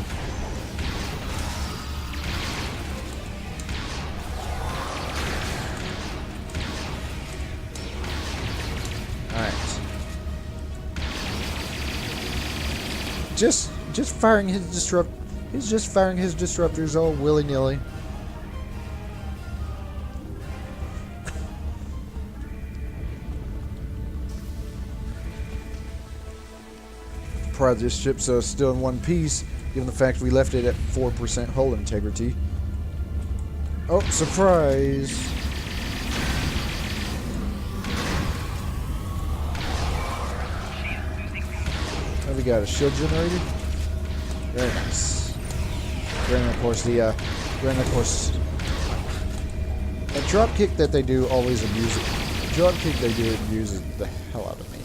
Alright. Just firing his He's just firing his disruptors all willy-nilly. Proud of this ship, so it's still in one piece, given the fact we left it at 4% hull integrity. Oh, surprise! Oh, we got a shield generator. Very nice. And of course, the drop kick that they do always abuses. The drop kick they do abuses the hell out of me.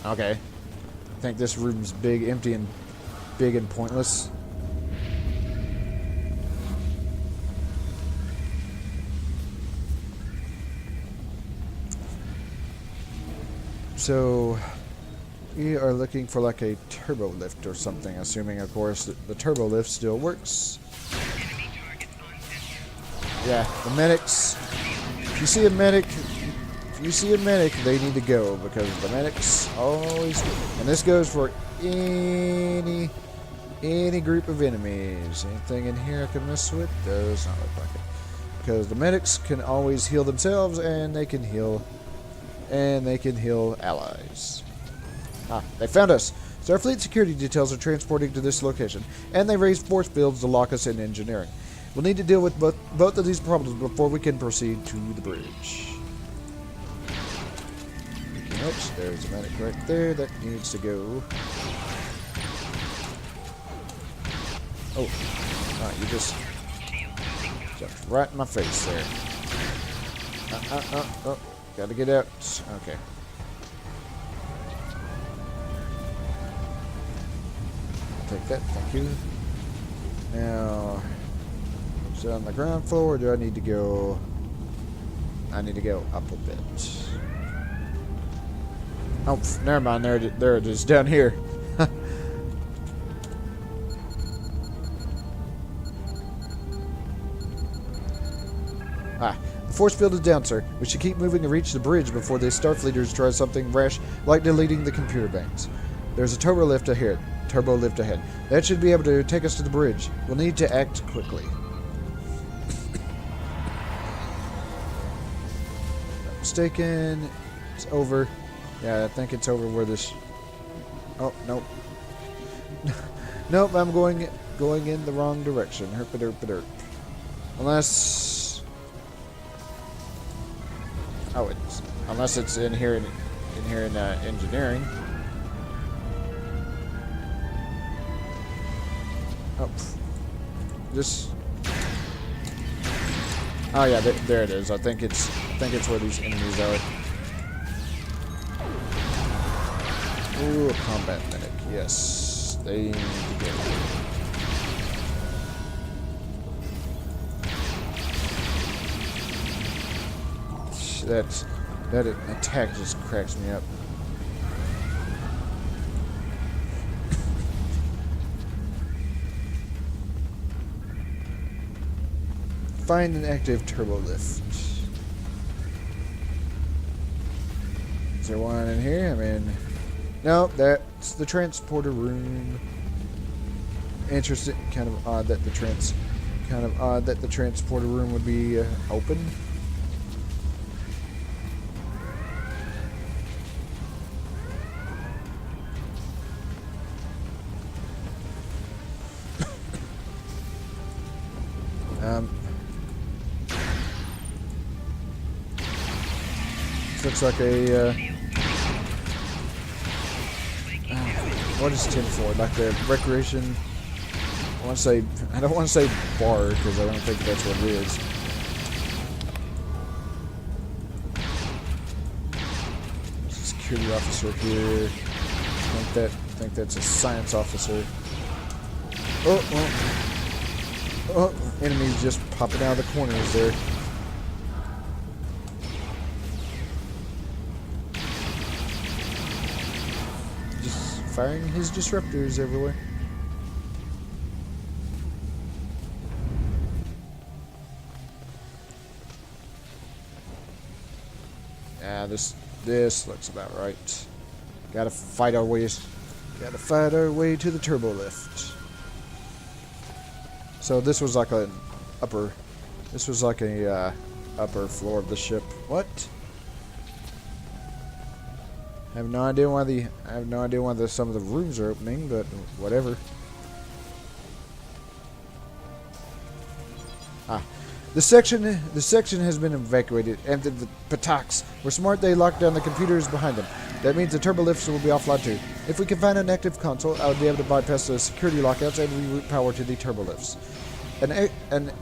Okay. I think this room's big, empty, and big and pointless. So, We are looking for like a turbo lift or something, assuming, of course, that the turbo lift still works. Enemy targets on center. Yeah, the medics. If you see a medic, they need to go because the medics always. And this goes for any group of enemies. Anything in here I can mess with? Does not look like it. Because the medics can always heal themselves, and they can heal allies. Ah, they found us. Starfleet security details are transporting to this location, and they raised force fields to lock us in engineering. We'll need to deal with both of these problems before we can proceed to the bridge. Which there's a medic right there that needs to go. Oh, you just jumped right in my face there. Oh, gotta get out. Okay. Take that, thank you. Now, is it on the ground floor, or do I need to go? I need to go up a bit. Oh, never mind. There it is down here. The force field is down, sir. We should keep moving to reach the bridge before the Starfleeters try something rash like deleting the computer banks. There's a turbo lift ahead. That should be able to take us to the bridge. We'll need to act quickly. Not mistaken. It's over. Yeah, I think it's over where this. Oh, nope. Nope, I'm going in the wrong direction. Herp-a-derp-a-derp. Unless. Oh, unless it's in here in engineering. Oh, this. Oh yeah, there it is. I think it's where these enemies are. Ooh, a combat medic. Yes, they need to get it. That attack just cracks me up. Find an active turbo lift. Is there one in here? I mean, no, that's the transporter room. Interesting. Kind of odd that the transporter room would be open. Looks like a what is tin for? Like the recreation. I don't want to say bar because I don't think that's what it is. Security officer here. I think that's a science officer. Oh, enemies just popping out of the corners there. Firing his disruptors everywhere. Yeah, this looks about right. Gotta fight our way to the turbo lift. So this was like an upper. This was like a upper floor of the ship. What? I have no idea why some of the rooms are opening, but whatever. The section has been evacuated, and the Pataks were smart. They locked down the computers behind them. That means the turbo lifts will be offline too. If we can find an active console, I would be able to bypass the security lockouts and reroute power to the turbo lifts. An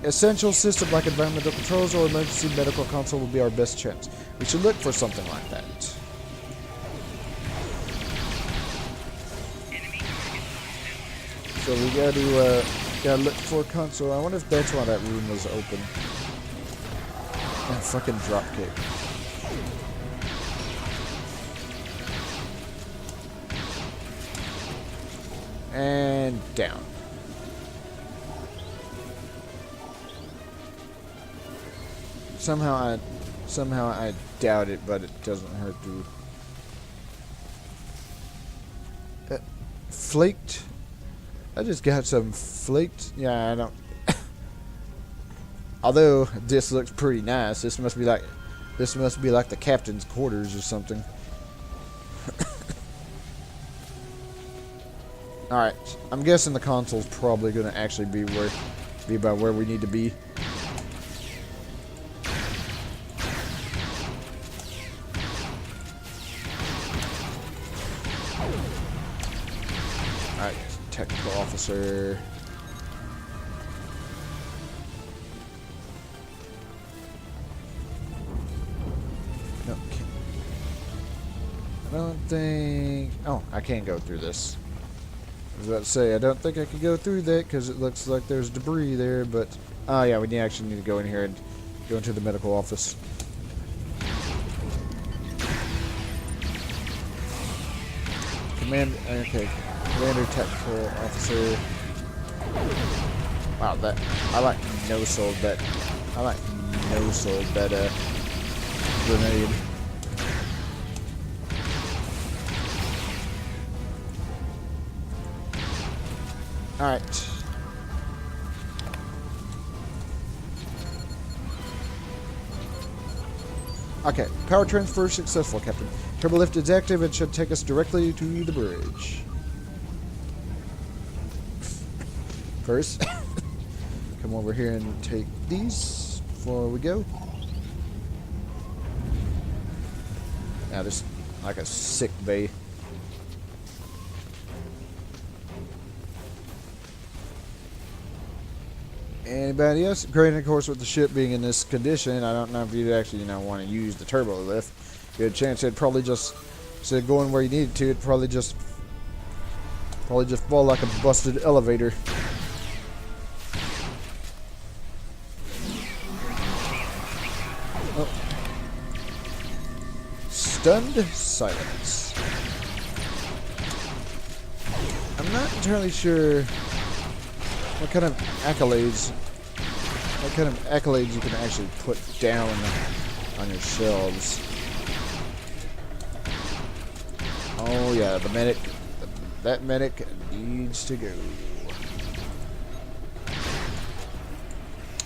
essential system like environmental controls or emergency medical console will be our best chance. We should look for something like that. So we gotta look for a console. I wonder if that's why that room was open. And fucking dropkick. And down. Somehow I doubt it, but it doesn't hurt to. Flaked. I just got some flaked. Yeah, I don't. Although this looks pretty nice, this must be like the captain's quarters or something. All right, I'm guessing the console's probably going to actually be about where we need to be. All right, technical officer. No, I don't think. Oh, I can't go through this. I was about to say, I don't think I could go through that because it looks like there's debris there, but... Oh, yeah, we actually need to go in here and go into the medical office. Okay. Commander Technical Officer. Wow, that... I like no-sold that... grenade. Alright. Okay, power transfer successful, Captain. Turbo lift is active and should take us directly to the bridge. First, come over here and take these before we go. Now there's like a sick bay. Anybody else? Granted, of course, with the ship being in this condition, I don't know if you'd actually, want to use the turbo lift. Good chance it'd probably just, instead of going where you needed to, it'd probably just fall like a busted elevator. Oh. Stunned silence. I'm not entirely sure what kind of accolades you can actually put down on your shelves. Oh yeah, the medic. That medic needs to go.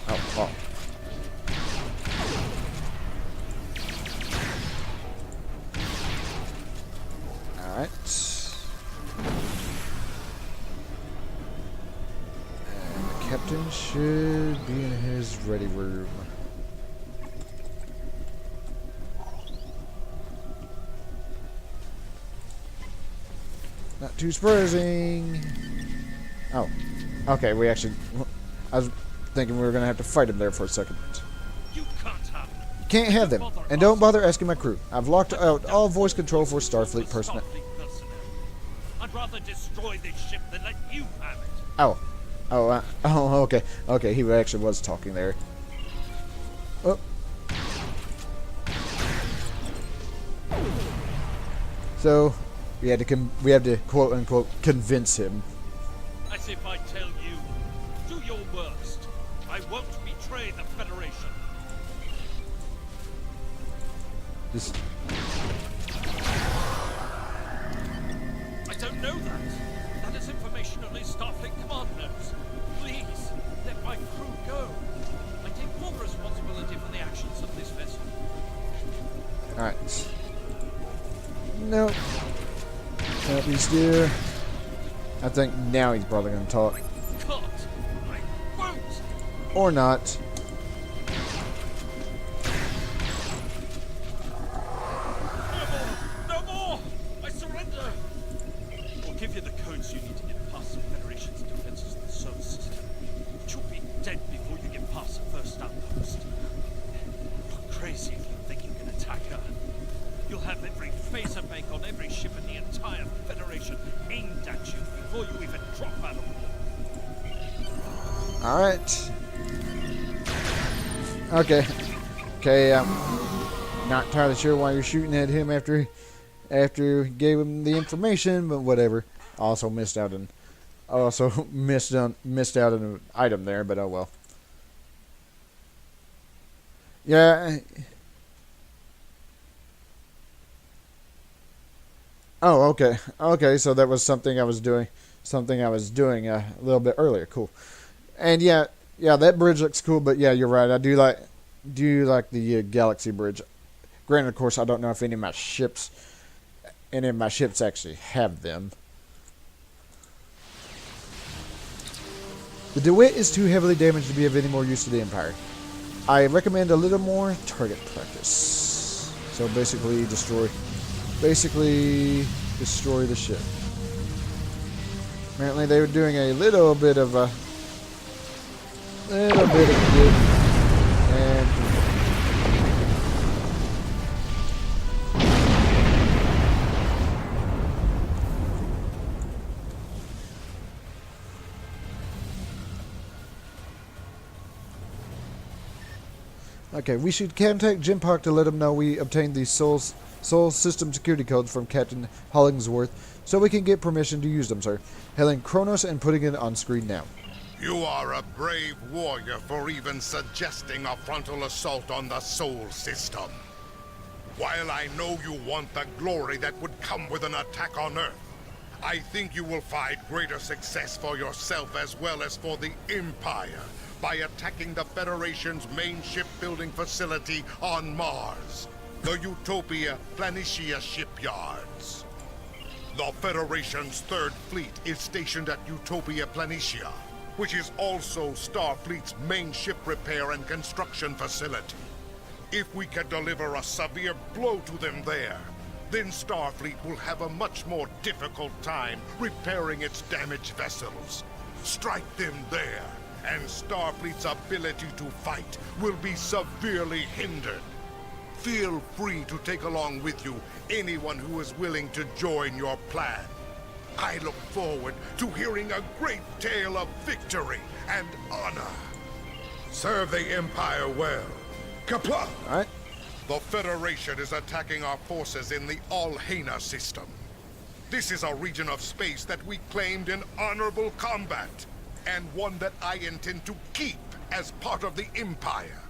Oh. Alright. Captain should be in his ready room. Not too surprising. Oh. Okay, we actually... I was thinking we were going to have to fight him there for a second. You can't have them. Can't have them. And don't bother asking my crew. I've locked out all voice control for Starfleet personnel. I'd rather destroy this ship than let you have it. Oh. Oh, okay. Okay, he actually was talking there. Oh. So, we had to quote unquote convince him. As if I tell you, do your worst. I won't betray the Federation. Just... I don't know that. That is information only Starfleet Command knows. Please, let my crew go. I take full responsibility for the actions of this vessel. Alright. Nope. Nope, he's still... I think now he's probably going to talk. I can't. I won't. Or not. No more! I surrender! I'll give you the codes you need to get past the Federation's defenses of the solar system. But you'll be dead before you get past the first outpost. You're crazy if you think you can attack her. You'll have every phaser bank on every ship in the entire Federation aimed at you before you even drop out of war. Alright. Okay. Okay, not entirely sure why you're shooting at him after you gave him the information, but whatever. Also missed out on I also missed out on an item there, but oh well. Yeah. Oh, okay. Okay, so that was something I was doing. Something I was doing a little bit earlier. Cool. And yeah, that bridge looks cool. But yeah, you're right. I do like the Galaxy Bridge. Granted, of course, I don't know if any of my ships actually have them. The DeWitt is too heavily damaged to be of any more use to the Empire. I recommend a little more target practice. So basically destroy the ship. Apparently they were doing a little bit of good, and okay, we should contact Jimpock to let him know we obtained the Soul System security codes from Captain Hollingsworth, so we can get permission to use them, sir. Hailing Kronos and putting it on screen now. You are a brave warrior for even suggesting a frontal assault on the Soul System. While I know you want the glory that would come with an attack on Earth, I think you will find greater success for yourself as well as for the Empire by attacking the Federation's main shipbuilding facility on Mars, the Utopia Planitia shipyards. The Federation's 3rd Fleet is stationed at Utopia Planitia, which is also Starfleet's main ship repair and construction facility. If we can deliver a severe blow to them there, then Starfleet will have a much more difficult time repairing its damaged vessels. Strike them there, and Starfleet's ability to fight will be severely hindered. Feel free to take along with you anyone who is willing to join your plan. I look forward to hearing a great tale of victory and honor. Serve the Empire well. Kapla! All right. The Federation is attacking our forces in the Alhena system. This is a region of space that we claimed in honorable combat, and one that I intend to keep as part of the Empire.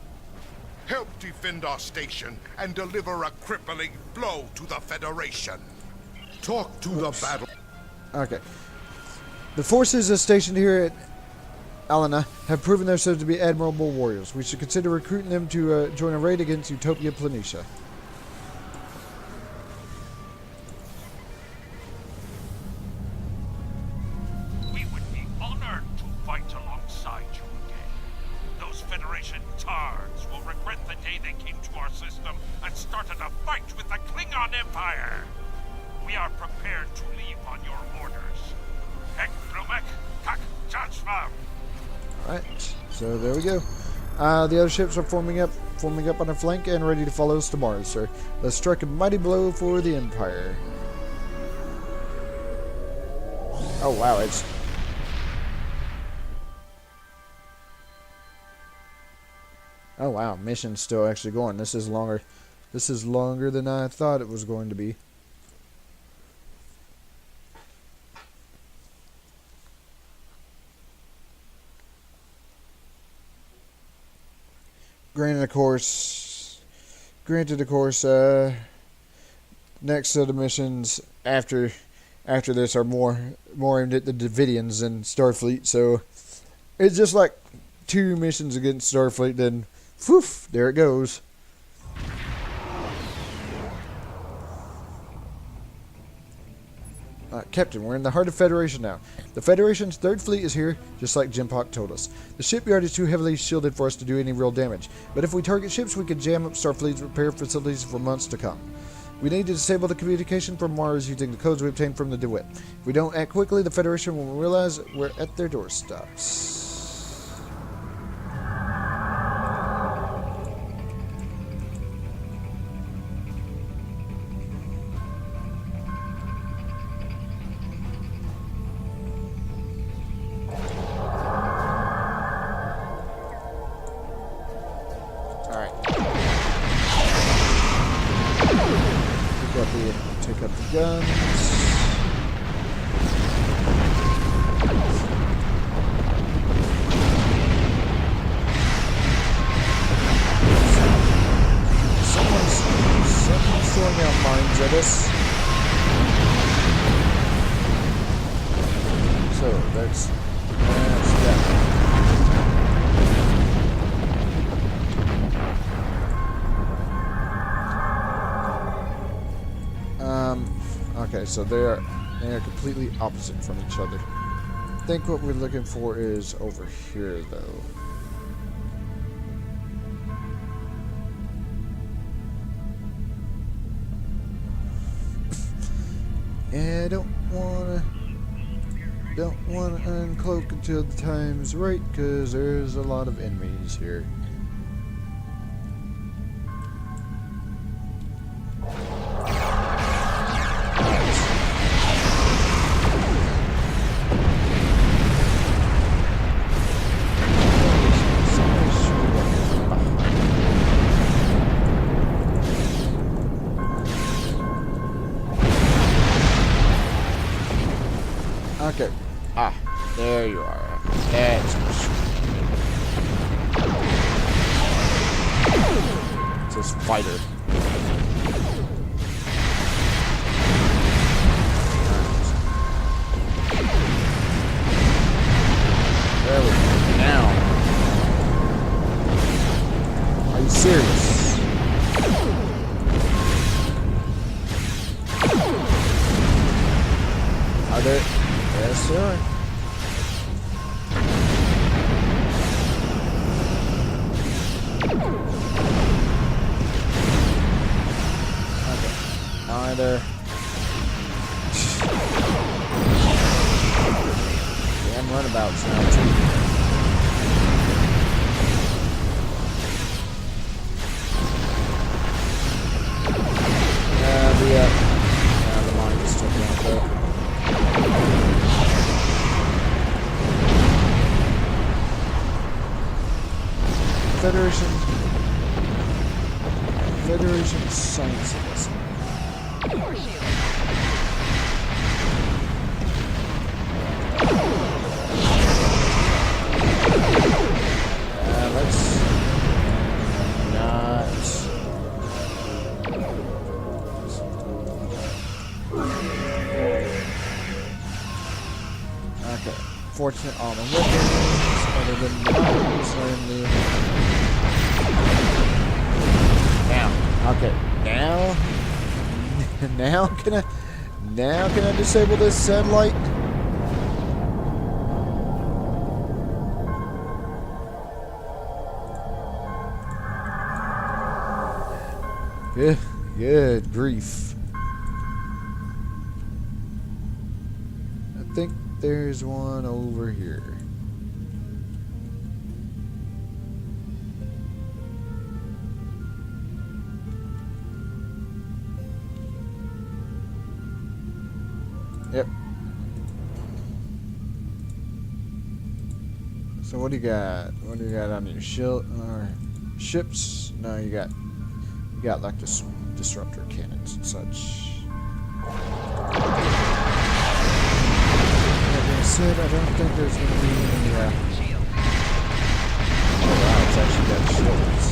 Help defend our station and deliver a crippling blow to the Federation. Talk to the battle. Okay. The forces stationed here at Alana have proven themselves to be admirable warriors. We should consider recruiting them to join a raid against Utopia Planitia. We would be honored to fight alongside you again. Those Federation tards will regret the day they came to our system and started a fight with the Klingon Empire. We are prepared to leave on your orders. Ek Brumek, Kak Jajvam. Alright, so there we go. The other ships are forming up on a flank and ready to follow us to Mars, sir. Let's strike a mighty blow for the Empire. Oh wow, it's... Oh wow, mission's still actually going. This is longer than I thought it was going to be. Granted, of course, next set of missions after this are more aimed at the Davidians and Starfleet. So it's just like 2 missions against Starfleet. Then, poof, there it goes. Captain, we're in the heart of Federation now. The Federation's 3rd Fleet is here, just like Jimpock told us. The shipyard is too heavily shielded for us to do any real damage, but if we target ships, we could jam up Starfleet's repair facilities for months to come. We need to disable the communication from Mars using the codes we obtained from the DeWitt. If we don't act quickly, the Federation will realize we're at their doorsteps. Take up the guns. mines at us. So that's that. Okay, so they are completely opposite from each other. I think what we're looking for is over here, though. Yeah, don't wanna uncloak until the time's right, cause there's a lot of enemies here. Okay. Ah, there you are. That's it's this fighter. There we go. Now. Are you serious? Are there? Yes, sir. Okay. Either. Damn runabouts now, too. The line just took me out there. Federation Science Lesson. Let's not. Okay. Fortunate armor weapons, other than the mines, and the. Now, okay, now can I disable this satellite? Good grief. I think there's one over here. Yep. So what do you got? What do you got on your ships? No, you got like this disruptor cannons and such. That being said, I don't think there's going to be any. Oh wow, it's actually got shields.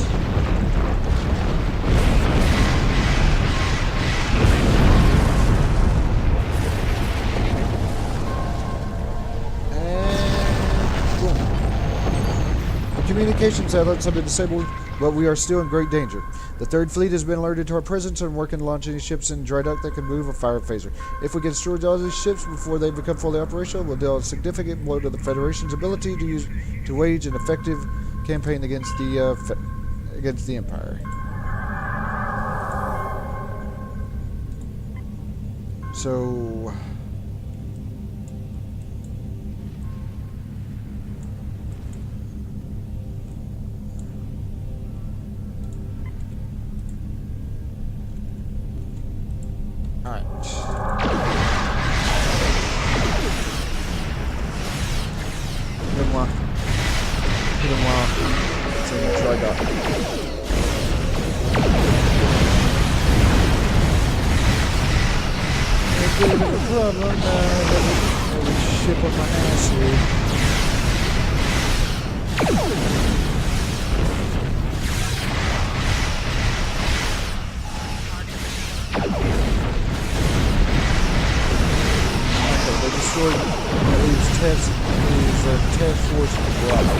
Communication satellites have been disabled, but we are still in great danger. The Third Fleet has been alerted to our presence and working to launch any ships in dry dock that can move or fire a phaser. If we can destroy all these ships before they become fully operational, we'll deal a significant blow to the Federation's ability to wage an effective campaign against the Empire. So. Alright. Hit him while it's in the dry dock. A bit of a problem that we ship on my ass here. for Task Force Bravo.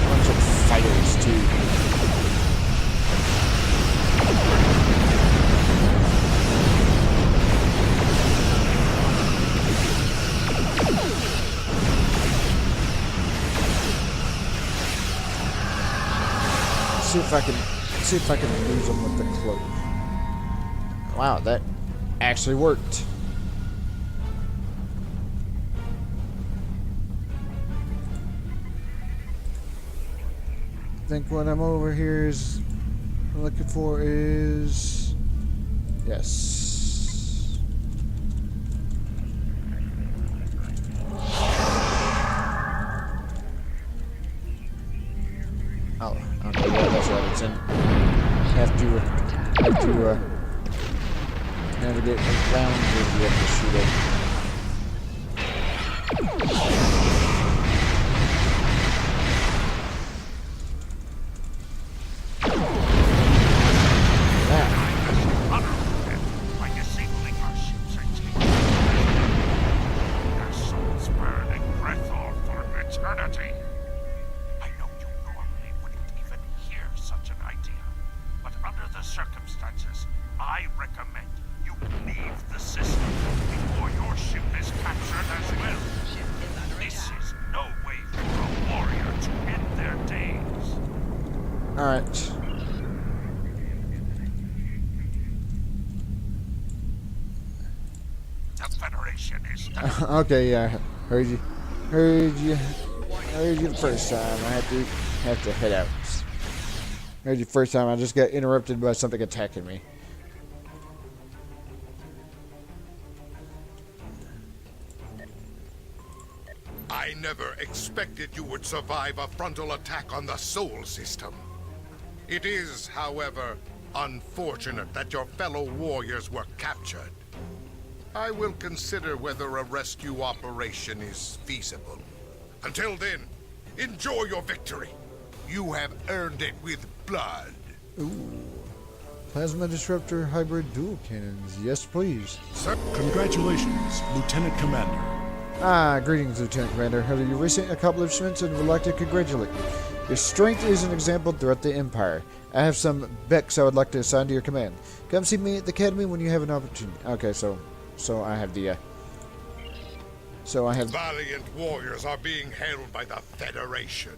Bunch of fighters too. See if I can lose them with the cloak. Wow, that actually worked. I think what I'm over here is looking for is yes. Oh, okay, yeah, that's right. It's in. Have to navigate around here to get to shoot it. Circumstances, I recommend you leave the system before your ship is captured as well. This is no way for a warrior to end their days. Alright. The Federation is okay, yeah. Heard you the first time. I have to head out. Heard you first time. I just got interrupted by something attacking me. I never expected you would survive a frontal attack on the Soul System. It is, however, unfortunate that your fellow warriors were captured. I will consider whether a rescue operation is feasible. Until then, enjoy your victory. You have earned it with blood. Ooh. Plasma disruptor hybrid dual cannons. Yes, please. Sir, Congratulations, Lieutenant Commander. Greetings, Lieutenant Commander. Have your recent accomplishments and would like to congratulate you. Your strength is an example throughout the Empire. I have some Becks I would like to assign to your command. Come see me at the Academy when you have an opportunity. Okay, so I have the, valiant warriors are being held by the Federation.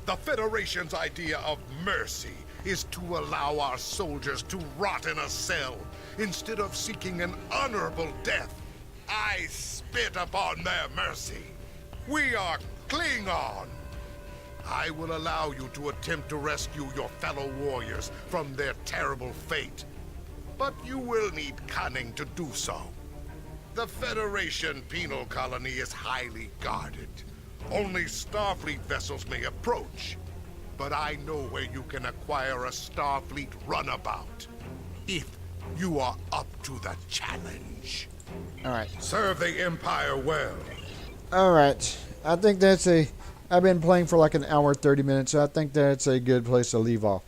The Federation's idea of mercy is to allow our soldiers to rot in a cell instead of seeking an honorable death. I spit upon their mercy. We are Klingon. I will allow you to attempt to rescue your fellow warriors from their terrible fate. But you will need cunning to do so. The Federation penal colony is highly guarded. Only Starfleet vessels may approach. But I know where you can acquire a Starfleet runabout. If you are up to the challenge. alright. Serve the Empire well. Alright. I think that's I've been playing for like an hour, 30 minutes, so I think that's a good place to leave off.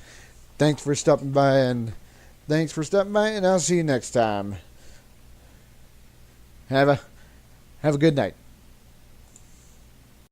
Thanks for stopping by, and I'll see you next time. Have a good night.